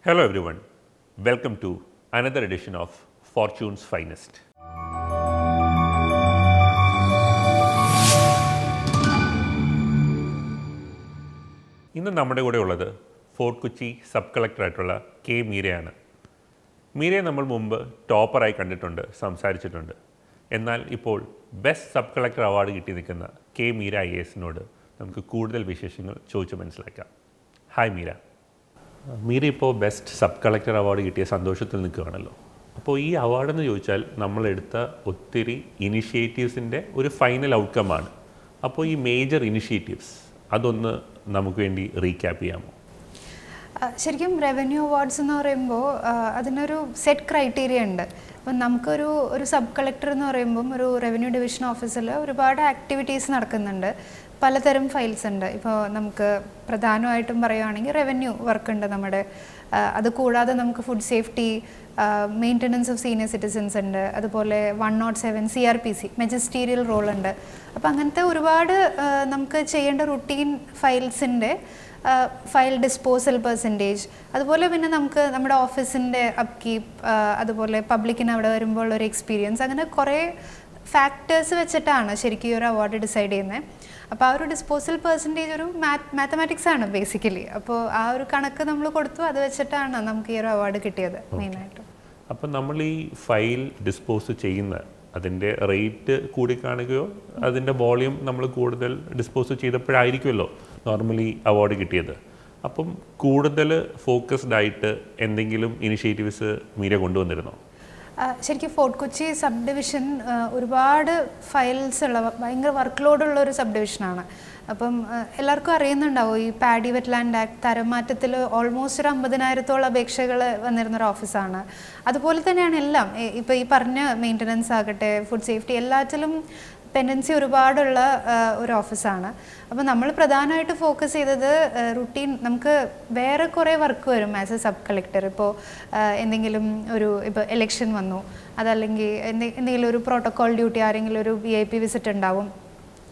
Hello everyone, welcome to another edition of Fortune's Finest. ഇന്ന് നമ്മുടെ കൂടെ ഉള്ളത് ഫോർട്ട് കൊച്ചി സബ് കളക്ടറായിട്ടുള്ള കെ മീരയാണ്. മീരയെ നമ്മൾ മുമ്പ് ടോപ്പറായി കണ്ടിട്ടുണ്ട്, സംസാരിച്ചിട്ടുണ്ട്. എന്നാൽ ഇപ്പോൾ ബെസ്റ്റ് സബ് കളക്ടർ അവാർഡ് കിട്ടി നിൽക്കുന്ന കെ മീര IAS നമുക്ക് കൂടുതൽ വിശേഷങ്ങൾ ചോദിച്ച് മനസ്സിലാക്കാം. ഹായ് മീര. മീര ഇപ്പോൾ ബെസ്റ്റ് സബ് കളക്ടർ അവാർഡ് കിട്ടിയ സന്തോഷത്തിൽ നിൽക്കുകയാണല്ലോ. അപ്പോൾ ഈ അവാർഡെന്ന് ചോദിച്ചാൽ നമ്മളെടുത്ത ഒത്തിരി ഇനിഷ്യേറ്റീവ്സിൻ്റെ ഒരു ഫൈനൽ ഔട്ട്കമാണ്. അപ്പോൾ ഈ മേജർ ഇനിഷ്യേറ്റീവ്സ് അതൊന്ന് നമുക്ക് വേണ്ടി റീക്യാപ്പ് ചെയ്യാമോ? ശരിക്കും റവന്യൂ അവാർഡ്സ് എന്ന് പറയുമ്പോൾ അതിനൊരു സെറ്റ് ക്രൈറ്റീരിയ ഉണ്ട്. അപ്പം നമുക്കൊരു സബ് കളക്ടർ എന്ന് പറയുമ്പം ഒരു റവന്യൂ ഡിവിഷൻ ഓഫീസിൽ ഒരുപാട് ആക്ടിവിറ്റീസ് നടക്കുന്നുണ്ട്, പലതരം ഫയൽസ് ഉണ്ട്. ഇപ്പോൾ നമുക്ക് പ്രധാനമായിട്ടും പറയുകയാണെങ്കിൽ റവന്യൂ വർക്ക് ഉണ്ട് നമ്മുടെ. അതുകൂടാതെ നമുക്ക് food safety, maintenance of senior citizens ഉണ്ട്, അതുപോലെ 107 CRPC മെജസ്റ്റീരിയൽ റോൾ ഉണ്ട്. അപ്പോൾ അങ്ങനത്തെ ഒരുപാട് നമുക്ക് ചെയ്യേണ്ട റുട്ടീൻ ഫയൽസിൻ്റെ ഫയൽ ഡിസ്പോസൽ പെർസെൻറ്റേജ്, അതുപോലെ പിന്നെ നമുക്ക് നമ്മുടെ ഓഫീസിൻ്റെ അപ്കീപ്പ്, അതുപോലെ പബ്ലിക്കിന് അവിടെ വരുമ്പോൾ ഒരു എക്സ്പീരിയൻസ്, അങ്ങനെ കുറേ ഫാക്ടേഴ്സ് വെച്ചിട്ടാണ് ശരിക്കും ഈ ഒരു അവാർഡ് ഡിസൈഡ് ചെയ്യുന്നത്. അപ്പോൾ ആ ഒരു ഡിസ്പോസൽ പെർസെൻറ്റേജ് ഒരു മാത്തമാറ്റിക്സ് ആണ് ബേസിക്കലി. അപ്പോൾ ആ ഒരു കണക്ക് നമ്മൾ കൊടുത്തു, അത് വെച്ചിട്ടാണ് നമുക്ക് ഈ ഒരു അവാർഡ് കിട്ടിയത് മെയിനായിട്ടും. അപ്പം നമ്മൾ ഈ ഫയൽ ഡിസ്പോസ് ചെയ്യുന്ന അതിൻ്റെ റേറ്റ് കൂടിക്കാണുകയോ അതിൻ്റെ വോളിയം നമ്മൾ കൂടുതൽ ഡിസ്പോസ് ചെയ്തപ്പോഴായിരിക്കുമല്ലോ നോർമലി അവാർഡ് കിട്ടിയത്. അപ്പം കൂടുതൽ ഫോക്കസ്ഡ് ആയിട്ട് എന്തെങ്കിലും ഇനിഷ്യേറ്റീവ്സ് മീര കൊണ്ടുവന്നിരുന്നോ? ശരിക്കും ഫോർട്ട് കൊച്ചി സബ് ഡിവിഷൻ ഒരുപാട് ഫയൽസ് ഉള്ള ഭയങ്കര വർക്ക് ലോഡുള്ള ഒരു സബ് ഡിവിഷനാണ്. അപ്പം എല്ലാവർക്കും അറിയുന്നുണ്ടാവും, ഈ പാഡി വെറ്റ്ലാൻഡ് ആക്ട് തരംമാറ്റത്തിൽ ഓൾമോസ്റ്റ് ഒരു 50,000-ഓളം അപേക്ഷകൾ വന്നിരുന്നൊരു ഓഫീസാണ്. അതുപോലെ തന്നെയാണ് എല്ലാം. ഇപ്പോൾ ഈ പറഞ്ഞ മെയിൻ്റനൻസ് ആകട്ടെ, ഫുഡ് സേഫ്റ്റി, എല്ലാറ്റിലും പെൻഡൻസി ഒരുപാടുള്ള ഒരു ഓഫീസാണ്. അപ്പോൾ നമ്മൾ പ്രധാനമായിട്ട് ഫോക്കസ് ചെയ്തത് റുട്ടീൻ, നമുക്ക് വേറെ കുറേ വർക്ക് വരും ആസ് എ സബ് കളക്ടർ. ഇപ്പോൾ എന്തെങ്കിലും ഇപ്പോൾ ഇലക്ഷൻ വന്നു, അതല്ലെങ്കിൽ എന്തെങ്കിലും ഒരു പ്രോട്ടോക്കോൾ ഡ്യൂട്ടി, ആരെങ്കിലും ഒരു VIP വിസിറ്റ് ഉണ്ടാവും.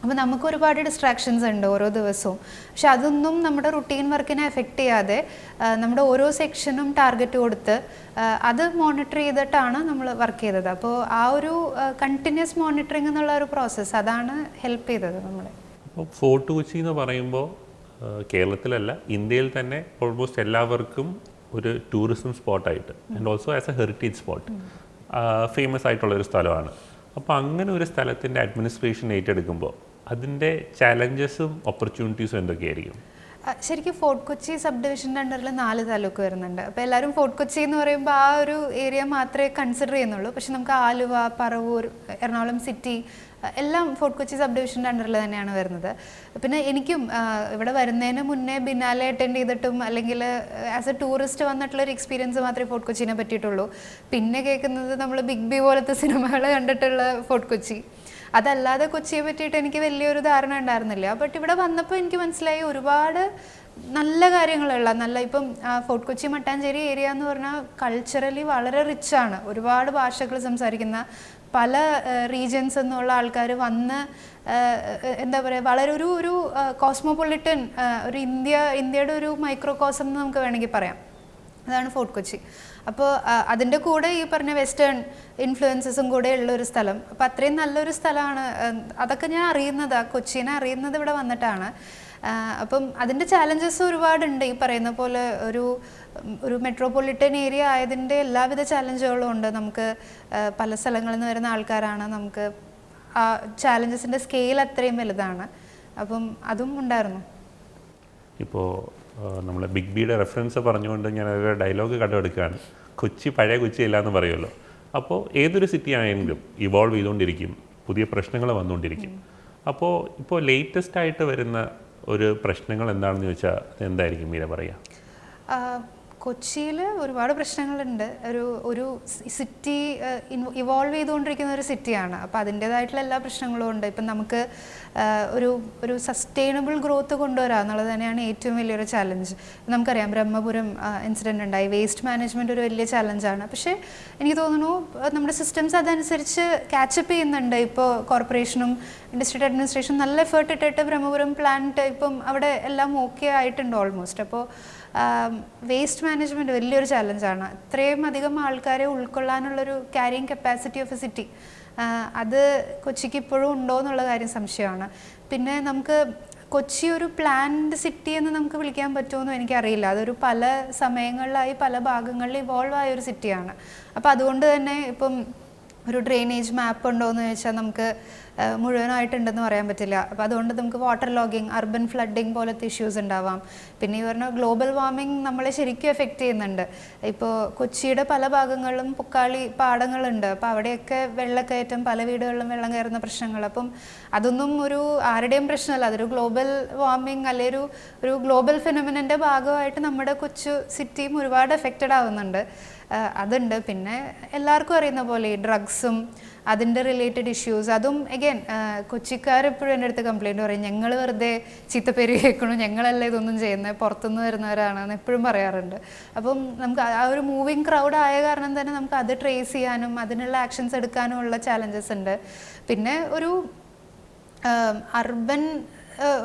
അപ്പോൾ നമുക്ക് ഒരുപാട് ഡിസ്ട്രാക്ഷൻസ് ഉണ്ട് ഓരോ ദിവസവും. പക്ഷെ അതൊന്നും നമ്മുടെ റുട്ടീൻ വർക്കിനെ എഫക്റ്റ് ചെയ്യാതെ നമ്മുടെ ഓരോ സെക്ഷനും ടാർഗറ്റ് കൊടുത്ത് അത് മോണിറ്റർ ചെയ്തിട്ടാണ് നമ്മൾ വർക്ക് ചെയ്തത്. അപ്പോൾ ആ ഒരു കണ്ടിന്യൂസ് മോണിറ്ററിംഗ് എന്നുള്ള ഒരു പ്രോസസ്സ് അതാണ് ഹെൽപ്പ് ചെയ്തത് നമ്മളെ. അപ്പോൾ ഫോർട്ട് കൊച്ചി എന്ന് പറയുമ്പോൾ കേരളത്തിലല്ല, ഇന്ത്യയിൽ തന്നെ ഓൾമോസ്റ്റ് എല്ലാവർക്കും ഒരു ടൂറിസം സ്പോട്ടായിട്ട് and also as a heritage spot famous ആയിട്ടുള്ളൊരു സ്ഥലമാണ്. അപ്പോൾ അങ്ങനെ ഒരു സ്ഥലത്തിൻ്റെ അഡ്മിനിസ്ട്രേഷൻ ഏറ്റെടുക്കുമ്പോൾ അതിൻ്റെ ചാലഞ്ചസും ഓപ്പർച്യൂണിറ്റീസും എന്തൊക്കെയായിരിക്കും? ശരിക്കും ഫോർട്ട് കൊച്ചി സബ് ഡിവിഷൻ്റെ അണ്ടറിൽ 4 താലൂക്ക് വരുന്നുണ്ട്. അപ്പോൾ എല്ലാവരും ഫോർട്ട് കൊച്ചി എന്ന് പറയുമ്പോൾ ആ ഒരു ഏരിയ മാത്രമേ കൺസിഡർ ചെയ്യുന്നുള്ളൂ. പക്ഷെ നമുക്ക് ആലുവ, പറവൂർ, എറണാകുളം സിറ്റി എല്ലാം ഫോർട്ട് കൊച്ചി സബ് ഡിവിഷൻ്റെ അണ്ടറിൽ തന്നെയാണ് വരുന്നത്. പിന്നെ എനിക്കും ഇവിടെ വരുന്നതിന് മുന്നേ ബിനാലെ അറ്റൻഡ് ചെയ്തിട്ടും അല്ലെങ്കിൽ ആസ് എ ടൂറിസ്റ്റ് വന്നിട്ടുള്ളൊരു എക്സ്പീരിയൻസ് മാത്രമേ ഫോർട്ട് കൊച്ചിനെ പറ്റിയിട്ടുള്ളൂ. പിന്നെ കേൾക്കുന്നത് നമ്മൾ ബിഗ് ബി പോലത്തെ സിനിമകൾ കണ്ടിട്ടുള്ള ഫോർട്ട് കൊച്ചി. അതല്ലാതെ കൊച്ചിയെ പറ്റിയിട്ട് എനിക്ക് വലിയൊരു ധാരണ ഉണ്ടായിരുന്നില്ല. ബട്ട് ഇവിടെ വന്നപ്പോൾ എനിക്ക് മനസ്സിലായി ഒരുപാട് നല്ല കാര്യങ്ങളുള്ള ഇപ്പം ഫോർട്ട് കൊച്ചി മട്ടാഞ്ചേരി ഏരിയ എന്ന് പറഞ്ഞാൽ കൾച്ചറലി വളരെ റിച്ചാണ്. ഒരുപാട് ഭാഷകൾ സംസാരിക്കുന്ന പല റീജിയൻസ് എന്നുള്ള ആൾക്കാർ വന്ന് എന്താ പറയുക, വളരെ ഒരു കോസ്മോപൊളിറ്റൻ ഒരു ഇന്ത്യയുടെ ഒരു മൈക്രോകോസം എന്ന് നമുക്ക് വേണമെങ്കിൽ പറയാം. അതാണ് ഫോർട്ട് കൊച്ചി. അപ്പോൾ അതിൻ്റെ കൂടെ ഈ പറഞ്ഞ വെസ്റ്റേൺ ഇൻഫ്ലുവൻസസും കൂടെ ഉള്ളൊരു സ്ഥലം. അപ്പോൾ അത്രയും നല്ലൊരു സ്ഥലമാണ്. അതൊക്കെ ഞാൻ അറിയുന്നത്, കൊച്ചിനെ അറിയുന്നത് ഇവിടെ വന്നിട്ടാണ്. അപ്പം അതിൻ്റെ ചാലഞ്ചസ് ഒരുപാടുണ്ട്. ഈ പറയുന്ന പോലെ ഒരു മെട്രോപൊളിറ്റൻ ഏരിയ ആയതിൻ്റെ എല്ലാവിധ ചാലഞ്ചുകളും ഉണ്ട്. നമുക്ക് പല സ്ഥലങ്ങളിൽ നിന്ന് വരുന്ന ആൾക്കാരാണ്. നമുക്ക് ആ ചാലഞ്ചസിൻ്റെ സ്കെയിൽ അത്രയും വലുതാണ്. അപ്പം അതും ഉണ്ടായിരുന്നു. ഇപ്പോൾ നമ്മൾ ബിഗ് ബിയുടെ റെഫറൻസ് പറഞ്ഞുകൊണ്ട് ഞാൻ ഒരു ഡയലോഗ് കണ്ടെടുക്കുകയാണ്, കൊച്ചി പഴയ കൊച്ചി അല്ല എന്ന് പറയുമല്ലോ. അപ്പോൾ ഏതൊരു സിറ്റി ആയെങ്കിലും ഇവോൾവ് ചെയ്തുകൊണ്ടിരിക്കും, പുതിയ പ്രശ്നങ്ങൾ വന്നുകൊണ്ടിരിക്കും. അപ്പോൾ ഇപ്പോൾ ലേറ്റസ്റ്റ് ആയിട്ട് വരുന്ന ഒരു പ്രശ്നങ്ങൾ എന്താണെന്ന് ചോദിച്ചാൽ എന്തായിരിക്കും മീര പറയുക? കൊച്ചിയിൽ ഒരുപാട് പ്രശ്നങ്ങളുണ്ട്. ഒരു സിറ്റി ഇവോൾവ് ചെയ്തുകൊണ്ടിരിക്കുന്ന ഒരു സിറ്റിയാണ്. അപ്പോൾ അതിൻ്റേതായിട്ടുള്ള എല്ലാ പ്രശ്നങ്ങളും ഉണ്ട്. ഇപ്പം നമുക്ക് ഒരു സസ്റ്റൈനബിൾ ഗ്രോത്ത് കൊണ്ടുവരിക എന്നുള്ളത് തന്നെയാണ് ഏറ്റവും വലിയൊരു ചാലഞ്ച്. നമുക്കറിയാം ബ്രഹ്മപുരം ഇൻസിഡൻ്റ് ഉണ്ടായി, വേസ്റ്റ് മാനേജ്മെൻറ്റ് ഒരു വലിയ ചാലഞ്ചാണ്. പക്ഷേ എനിക്ക് തോന്നുന്നു നമ്മുടെ സിസ്റ്റംസ് അതനുസരിച്ച് ക്യാച്ചപ്പ് ചെയ്യുന്നുണ്ട്. ഇപ്പോൾ കോർപ്പറേഷനും ഡിസ്ട്രിക്ട് അഡ്മിനിസ്ട്രേഷനും നല്ല എഫേർട്ട് ഇട്ടിട്ട് ബ്രഹ്മപുരം പ്ലാന്റ് ഇപ്പം അവിടെ എല്ലാം ഓക്കെ ആയിട്ടുണ്ട് ഓൾമോസ്റ്റ്. അപ്പോൾ വേസ്റ്റ് മാനേജ്മെൻറ്റ് വലിയൊരു ചാലഞ്ചാണ്. ഇത്രയും അധികം ആൾക്കാരെ ഉൾക്കൊള്ളാനുള്ളൊരു carrying capacity of a city, അത് കൊച്ചിക്ക് ഇപ്പോഴും ഉണ്ടോ എന്നുള്ള കാര്യം സംശയമാണ്. പിന്നെ നമുക്ക് കൊച്ചി ഒരു പ്ലാൻഡ് സിറ്റി എന്ന് നമുക്ക് വിളിക്കാൻ പറ്റുമെന്നും എനിക്കറിയില്ല. അതൊരു പല സമയങ്ങളിലായി പല ഭാഗങ്ങളിൽ ഇവോൾവ് ആയ ഒരു സിറ്റിയാണ്. അപ്പോൾ അതുകൊണ്ട് തന്നെ ഇപ്പം ഒരു ഡ്രെയിനേജ് മാപ്പ് ഉണ്ടോ എന്ന് ചോദിച്ചാൽ നമുക്ക് മുഴുവനായിട്ടുണ്ടെന്ന് പറയാൻ പറ്റില്ല. അപ്പോൾ അതുകൊണ്ട് നമുക്ക് വാട്ടർ ലോഗിങ്, അർബൻ ഫ്ലഡിങ് പോലത്തെ ഇഷ്യൂസ് ഉണ്ടാവാം. പിന്നെ ഈ പറഞ്ഞ ഗ്ലോബൽ വാർമിംഗ് നമ്മളെ ശരിക്കും എഫക്റ്റ് ചെയ്യുന്നുണ്ട്. ഇപ്പോൾ കൊച്ചിയുടെ പല ഭാഗങ്ങളിലും പൊക്കാളി പാടങ്ങളുണ്ട്. അപ്പോൾ അവിടെയൊക്കെ വെള്ളക്കയറ്റം, പല വീടുകളിലും വെള്ളം കയറുന്ന പ്രശ്നങ്ങൾ. അപ്പം അതൊന്നും ഒരു ആരുടെയും പ്രശ്നമല്ല, അതൊരു ഗ്ലോബൽ വാർമിംഗ് അല്ലെ ഒരു ഗ്ലോബൽ ഫിനോമിനൻ്റെ ഭാഗമായിട്ട് നമ്മുടെ കൊച്ചു സിറ്റിയും ഒരുപാട് എഫക്റ്റഡ് ആവുന്നുണ്ട്. അതുണ്ട്. പിന്നെ എല്ലാവർക്കും അറിയുന്ന പോലെ ഈ ഡ്രഗ്സും അതിൻ്റെ റിലേറ്റഡ് ഇഷ്യൂസ്, അതും അഗൈൻ കൊച്ചിക്കാരെപ്പോഴും എൻ്റെ അടുത്ത് കംപ്ലയിൻറ്റ് പറയും, ഞങ്ങൾ വെറുതെ ചീത്തപ്പേര് കേൾക്കണു, ഞങ്ങളല്ല ഇതൊന്നും ചെയ്യുന്നത്, പുറത്തുനിന്ന് വരുന്നവരാണെന്ന് എപ്പോഴും പറയാറുണ്ട്. അപ്പം നമുക്ക് ആ ഒരു മൂവിങ് ക്രൗഡ് ആയ കാരണം തന്നെ നമുക്ക് അത് ട്രേസ് ചെയ്യാനും അതിനുള്ള ആക്ഷൻസ് എടുക്കാനും ഉള്ള ചാലഞ്ചസ് ഉണ്ട്. പിന്നെ ഒരു അർബൻ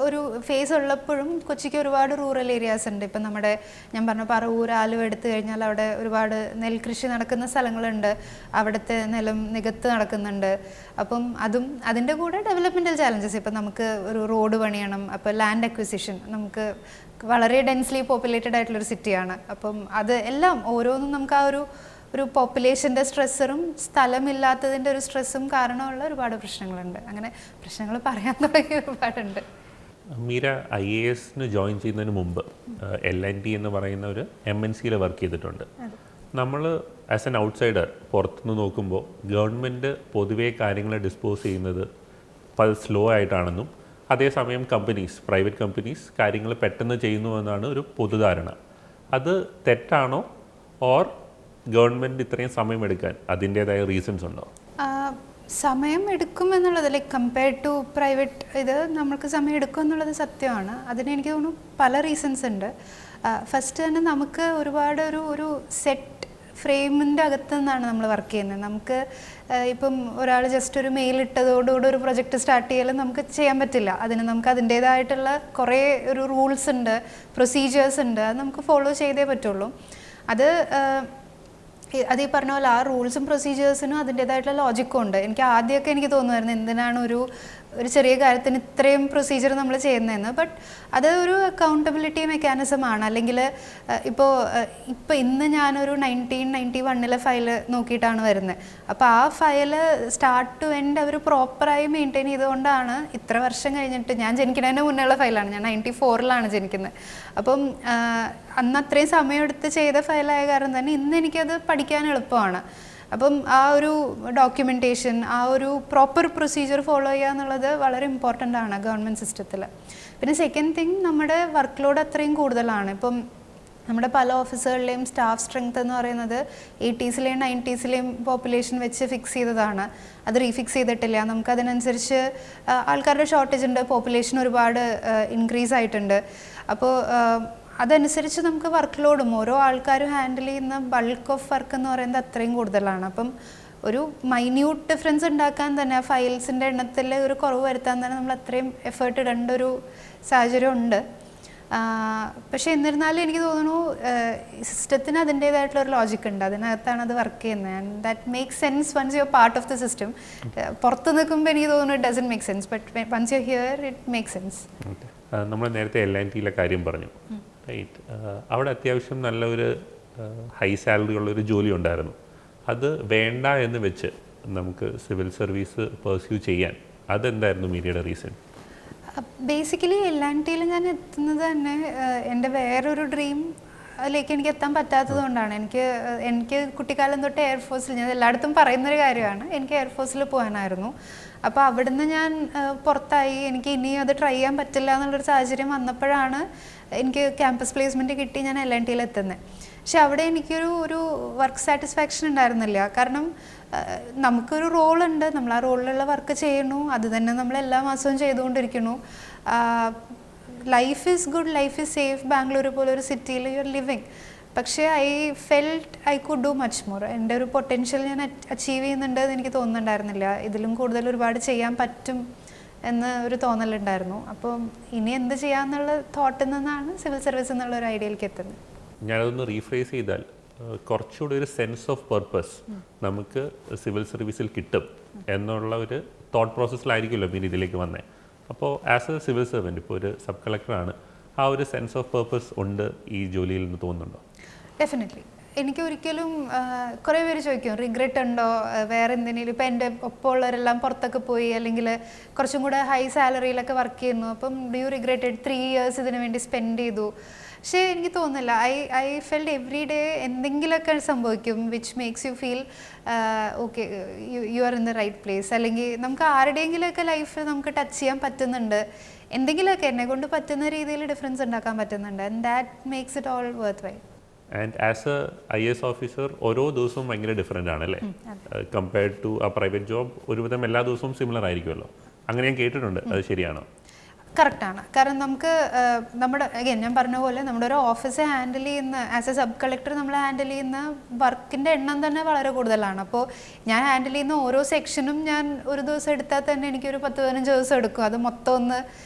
ഒരു ഫേസ് ഉള്ളപ്പോഴും കൊച്ചിക്ക് ഒരുപാട് റൂറൽ ഏരിയാസ് ഉണ്ട്. ഇപ്പം നമ്മുടെ ഞാൻ പറഞ്ഞ പറവൂർ, ആലുവ എടുത്തു കഴിഞ്ഞാൽ അവിടെ ഒരുപാട് നെൽകൃഷി നടക്കുന്ന സ്ഥലങ്ങളുണ്ട്, അവിടുത്തെ നിലം നികത്ത് നടക്കുന്നുണ്ട്. അപ്പം അതും അതിൻ്റെ കൂടെ ഡെവലപ്മെൻറ്റൽ ചാലഞ്ചസ്, ഇപ്പം നമുക്ക് ഒരു റോഡ് പണിയണം, അപ്പോൾ ലാൻഡ് അക്വിസിഷൻ, നമുക്ക് വളരെ ഡെൻസ്ലി പോപ്പുലേറ്റഡ് ആയിട്ടുള്ളൊരു സിറ്റിയാണ്. അപ്പം അത് എല്ലാം ഓരോന്നും നമുക്ക് ആ ഒരു പോപ്പുലേഷൻ്റെ സ്ട്രെസ്സറും സ്ഥലമില്ലാത്തതിൻ്റെ ഒരു സ്ട്രെസ്സും കാരണമുള്ള ഒരുപാട് പ്രശ്നങ്ങളുണ്ട്. അങ്ങനെ പ്രശ്നങ്ങൾ പറയാൻ തുടങ്ങി ഒരുപാടുണ്ട്. മീര IAS ജോയിൻ ചെയ്യുന്നതിന് മുമ്പ് L&T എന്ന് പറയുന്ന ഒരു MNCയിൽ വർക്ക് ചെയ്തിട്ടുണ്ട്. നമ്മൾ ആസ് എൻ ഔട്ട്സൈഡർ പുറത്തുനിന്ന് നോക്കുമ്പോൾ ഗവൺമെൻറ് പൊതുവേ കാര്യങ്ങളെ ഡിസ്പോസ് ചെയ്യുന്നത് സ്ലോ ആയിട്ടാണെന്നും അതേസമയം പ്രൈവറ്റ് കമ്പനീസ് കാര്യങ്ങൾ പെട്ടെന്ന് ചെയ്യുന്നു എന്നാണ് ഒരു പൊതുധാരണ. അത് തെറ്റാണോ? ഓർ ഗവൺമെൻറ് ഇത്രയും സമയമെടുക്കാൻ അതിൻ്റേതായ റീസൺസ് ഉണ്ടോ? സമയം എടുക്കും എന്നുള്ളത്, ലൈക്ക് കമ്പയർഡ് ടു പ്രൈവറ്റ് ഇത് നമ്മൾക്ക് സമയം എടുക്കും എന്നുള്ളത് സത്യമാണ്. അതിന് എനിക്ക് തോന്നുന്നു പല റീസൺസ് ഉണ്ട്. ഫസ്റ്റ് തന്നെ നമുക്ക് ഒരുപാട് ഒരു സെറ്റ് ഫ്രെയിമിൻ്റെ അകത്ത് നിന്നാണ് നമ്മൾ വർക്ക് ചെയ്യുന്നത്. നമുക്ക് ഇപ്പം ഒരാൾ ജസ്റ്റ് ഒരു മെയിൽ ഇട്ടതോടുകൂടി ഒരു പ്രൊജക്റ്റ് സ്റ്റാർട്ട് ചെയ്യലും നമുക്ക് ചെയ്യാൻ പറ്റില്ല. അതിന് നമുക്ക് അതിൻ്റേതായിട്ടുള്ള കുറേ ഒരു റൂൾസ് ഉണ്ട്, പ്രൊസീജിയേഴ്സ് ഉണ്ട്, അത് നമുക്ക് ഫോളോ ചെയ്തേ പറ്റുള്ളൂ. അത് ഈ പറഞ്ഞ പോലെ ആ റൂൾസും പ്രൊസീജിയേഴ്സിനും അതിൻ്റേതായിട്ടുള്ള ലോജിക്കും ഉണ്ട്. എനിക്ക് തോന്നുമായിരുന്നു എന്തിനാണ് ഒരു ചെറിയ കാര്യത്തിന് ഇത്രയും പ്രൊസീജിയർ നമ്മൾ ചെയ്യുന്നതെന്ന്. ബട്ട് അത് ഒരു അക്കൗണ്ടബിലിറ്റി മെക്കാനിസമാണ്. അല്ലെങ്കിൽ ഇപ്പോൾ ഇന്ന് ഞാനൊരു 1991 ഫയല് നോക്കിയിട്ടാണ് വരുന്നത്. അപ്പോൾ ആ ഫയല് സ്റ്റാർട്ട് ടു എൻഡ് അവർ പ്രോപ്പറായി മെയിൻറ്റെയിൻ ചെയ്തുകൊണ്ടാണ് ഇത്ര വർഷം കഴിഞ്ഞിട്ട്, ഞാൻ ജനിക്കുന്നതിന് മുന്നേയുള്ള ഫയലാണ്, ഞാൻ 94 ജനിക്കുന്നത്. അപ്പം അന്ന് അത്രയും സമയമെടുത്ത് ചെയ്ത ഫയലായ കാരണം തന്നെ ഇന്ന് എനിക്കത് പഠിക്കാൻ എളുപ്പമാണ്. അപ്പം ആ ഒരു ഡോക്യുമെൻറ്റേഷൻ, ആ ഒരു പ്രോപ്പർ പ്രൊസീജിയർ ഫോളോ ചെയ്യുക എന്നുള്ളത് വളരെ ഇമ്പോർട്ടൻ്റ് ആണ് ഗവൺമെൻറ് സിസ്റ്റത്തിൽ. പിന്നെ സെക്കൻഡ് തിങ്, നമ്മുടെ വർക്ക് ലോഡ് അത്രയും കൂടുതലാണ്. ഇപ്പം നമ്മുടെ പല ഓഫീസുകളിലെയും സ്റ്റാഫ് സ്ട്രെങ്ത് എന്ന് പറയുന്നത് 80s-ലെയും 90s-ലെയും പോപ്പുലേഷൻ വെച്ച് ഫിക്സ് ചെയ്തതാണ്. അത് റീഫിക്സ് ചെയ്തിട്ടില്ല. നമുക്കതിനനുസരിച്ച് ആൾക്കാരുടെ ഷോർട്ടേജ് ഉണ്ട്, പോപ്പുലേഷൻ ഒരുപാട് ഇൻക്രീസ് ആയിട്ടുണ്ട്. അപ്പോൾ അതനുസരിച്ച് നമുക്ക് വർക്ക് ലോഡും ഓരോ ആൾക്കാരും ഹാൻഡിൽ ചെയ്യുന്ന ബൾക്ക് ഓഫ് വർക്ക് എന്ന് പറയുന്നത് അത്രയും കൂടുതലാണ്. അപ്പം ഒരു മൈന്യൂട്ട് ഡിഫറൻസ് ഉണ്ടാക്കാൻ തന്നെ, ഫയൽസിൻ്റെ എണ്ണത്തിൽ ഒരു കുറവ് വരുത്താൻ തന്നെ നമ്മൾ അത്രയും എഫേർട്ട് ഇടേണ്ട ഒരു സാഹചര്യം ഉണ്ട്. പക്ഷേ എന്നിരുന്നാലും എനിക്ക് തോന്നുന്നു സിസ്റ്റത്തിന് അതിൻ്റേതായിട്ടുള്ള ഒരു ലോജിക്ക് ഉണ്ട്, അതിനകത്താണ് അത് വർക്ക് ചെയ്യുന്നത്. And that makes sense once you are part of the system. പുറത്ത് നിൽക്കുമ്പോൾ എനിക്ക് തോന്നുന്നു it doesn't make sense, but once you here it make sense. നമ്മൾ നേരത്തെ L&Tയിലെ കാര്യം പറഞ്ഞു, റൈറ്റ്? അവിടെ അത്യാവശ്യം നല്ലൊരു ഹൈ സാലറി ഉള്ളൊരു ജോലി ഉണ്ടായിരുന്നു. അത് വേണ്ട എന്ന് വെച്ച് നമുക്ക് സിവിൽ സർവീസ് പെർസ്യൂ ചെയ്യാൻ അതെന്തായിരുന്നു മീരയുടെ റീസൺ? ബേസിക്കലി L&Tയിൽ ഞാൻ എത്തുന്നത് തന്നെ എൻ്റെ വേറൊരു ഡ്രീം അതിലേക്ക് എനിക്ക് എത്താൻ പറ്റാത്തത് കൊണ്ടാണ്. എനിക്ക് കുട്ടിക്കാലം തൊട്ട് എയർഫോഴ്സിൽ, ഞാൻ എല്ലായിടത്തും പറയുന്നൊരു കാര്യമാണ്, എനിക്ക് എയർഫോഴ്സിൽ പോകാനായിരുന്നു. അപ്പോൾ അവിടുന്ന് ഞാൻ പുറത്തായി, എനിക്ക് ഇനി അത് ട്രൈ ചെയ്യാൻ പറ്റില്ല എന്നുള്ളൊരു സാഹചര്യം വന്നപ്പോഴാണ് എനിക്ക് ക്യാമ്പസ് പ്ലേസ്മെൻറ്റ് കിട്ടി ഞാൻ L&Tയിൽ എത്തുന്നത്. പക്ഷെ അവിടെ എനിക്കൊരു വർക്ക് സാറ്റിസ്ഫാക്ഷൻ ഉണ്ടായിരുന്നില്ല. കാരണം നമുക്കൊരു റോളുണ്ട്, നമ്മൾ ആ റോളിലുള്ള വർക്ക് ചെയ്യണു, അത് തന്നെ നമ്മൾ എല്ലാ മാസവും ചെയ്തുകൊണ്ടിരിക്കുന്നു. Life is good, life is safe. Bangalore പോലെ ഒരു സിറ്റിയിൽ യു ആർ ലിവിങ്. പക്ഷേ I felt I could do much more. എൻ്റെ ഒരു പൊട്ടൻഷ്യൽ ഞാൻ അച്ചീവ് ചെയ്യുന്നുണ്ട് എന്ന് എനിക്ക് തോന്നുന്നുണ്ടായിരുന്നില്ല. ഇതിലും കൂടുതൽ ഒരുപാട് ചെയ്യാൻ പറ്റും എന്ന് ഒരു തോന്നലുണ്ടായിരുന്നു. അപ്പം ഇനി എന്ത് ചെയ്യാമെന്നുള്ള തോട്ടിൽ നിന്നാണ് സിവിൽ സർവീസ് എന്നുള്ള ഒരു ഐഡിയയിലേക്ക് എത്തുന്നത്. ഞാനതൊന്ന് റീഫ്രേസ് ചെയ്താൽ കുറച്ചുകൂടി ഒരു സെൻസ് ഓഫ് പർപ്പസ് നമുക്ക് സിവിൽ സർവീസിൽ കിട്ടും എന്നുള്ള ഒരു തോട്ട് പ്രോസസ്സിലായിരിക്കുമല്ലോ പിന്നെ ഇതിലേക്ക് വന്നത്. അപ്പോൾ ആസ് എ സിവിൽ സർവൻറ്റ്, ഇപ്പോൾ ഒരു സബ് കളക്ടറാണ്, ആ ഒരു സെൻസ് ഓഫ് പർപ്പസ് ഉണ്ട് ഈ ജോലിയിൽ നിന്ന് തോന്നുന്നുണ്ടോ? ഡെഫിനറ്റ്ലി. എനിക്ക് ഒരിക്കലും കുറേ പേര് ചോദിക്കും റിഗ്രറ്റ് ഉണ്ടോ വേറെ എന്തെങ്കിലും. ഇപ്പോൾ എൻ്റെ ഒപ്പമുള്ളവരെല്ലാം പുറത്തൊക്കെ പോയി അല്ലെങ്കിൽ കുറച്ചും കൂടെ ഹൈ സാലറിയിലൊക്കെ വർക്ക് ചെയ്യുന്നു, അപ്പം ഡു യു റിഗ്രറ്റഡ് 3 years ഇതിനു വേണ്ടി സ്പെൻഡ് ചെയ്തു? പക്ഷേ എനിക്ക് തോന്നുന്നില്ല. ഐ ഫെൽഡ് എവറി ഡേ എന്തെങ്കിലുമൊക്കെ സംഭവിക്കും which makes you feel okay, you are in the right place. അല്ലെങ്കിൽ നമുക്ക് ആരുടെയെങ്കിലുമൊക്കെ ലൈഫ് നമുക്ക് ടച്ച് ചെയ്യാൻ പറ്റുന്നുണ്ട്, എന്തെങ്കിലുമൊക്കെ എന്നെ കൊണ്ട് പറ്റുന്ന രീതിയിൽ ഡിഫറൻസ് ഉണ്ടാക്കാൻ പറ്റുന്നുണ്ട്. And that makes it all worth why. And as a IAS officer ഓരോ ദിവസവും ഭയങ്കര ഡിഫറെൻ്റ് ആണല്ലേ കമ്പയർഡ് ടു ആ പ്രൈവറ്റ് ജോബ്? ഒരുവിധം എല്ലാ ദിവസവും സിമിലർ ആയിരിക്കുമല്ലോ, അങ്ങനെ ഞാൻ കേട്ടിട്ടുണ്ട്. അത് ശരിയാണോ? കറക്റ്റാണ്. കാരണം നമുക്ക് നമ്മുടെ അഗൈൻ ഞാൻ പറഞ്ഞ പോലെ നമ്മുടെ ഒരു ഓഫീസ് ഹാൻഡിൽ ചെയ്യുന്ന ആസ് എ സബ് കളക്ടർ നമ്മൾ ഹാൻഡിൽ ചെയ്യുന്ന വർക്കിൻ്റെ എണ്ണം തന്നെ വളരെ കൂടുതലാണ്. അപ്പോൾ ഞാൻ ഹാൻഡിൽ ചെയ്യുന്ന ഓരോ സെക്ഷനും ഞാൻ ഒരു ദിവസം എടുത്താൽ തന്നെ എനിക്കൊരു 10-15 ദിവസം എടുക്കും അത് മൊത്തം ഒന്ന്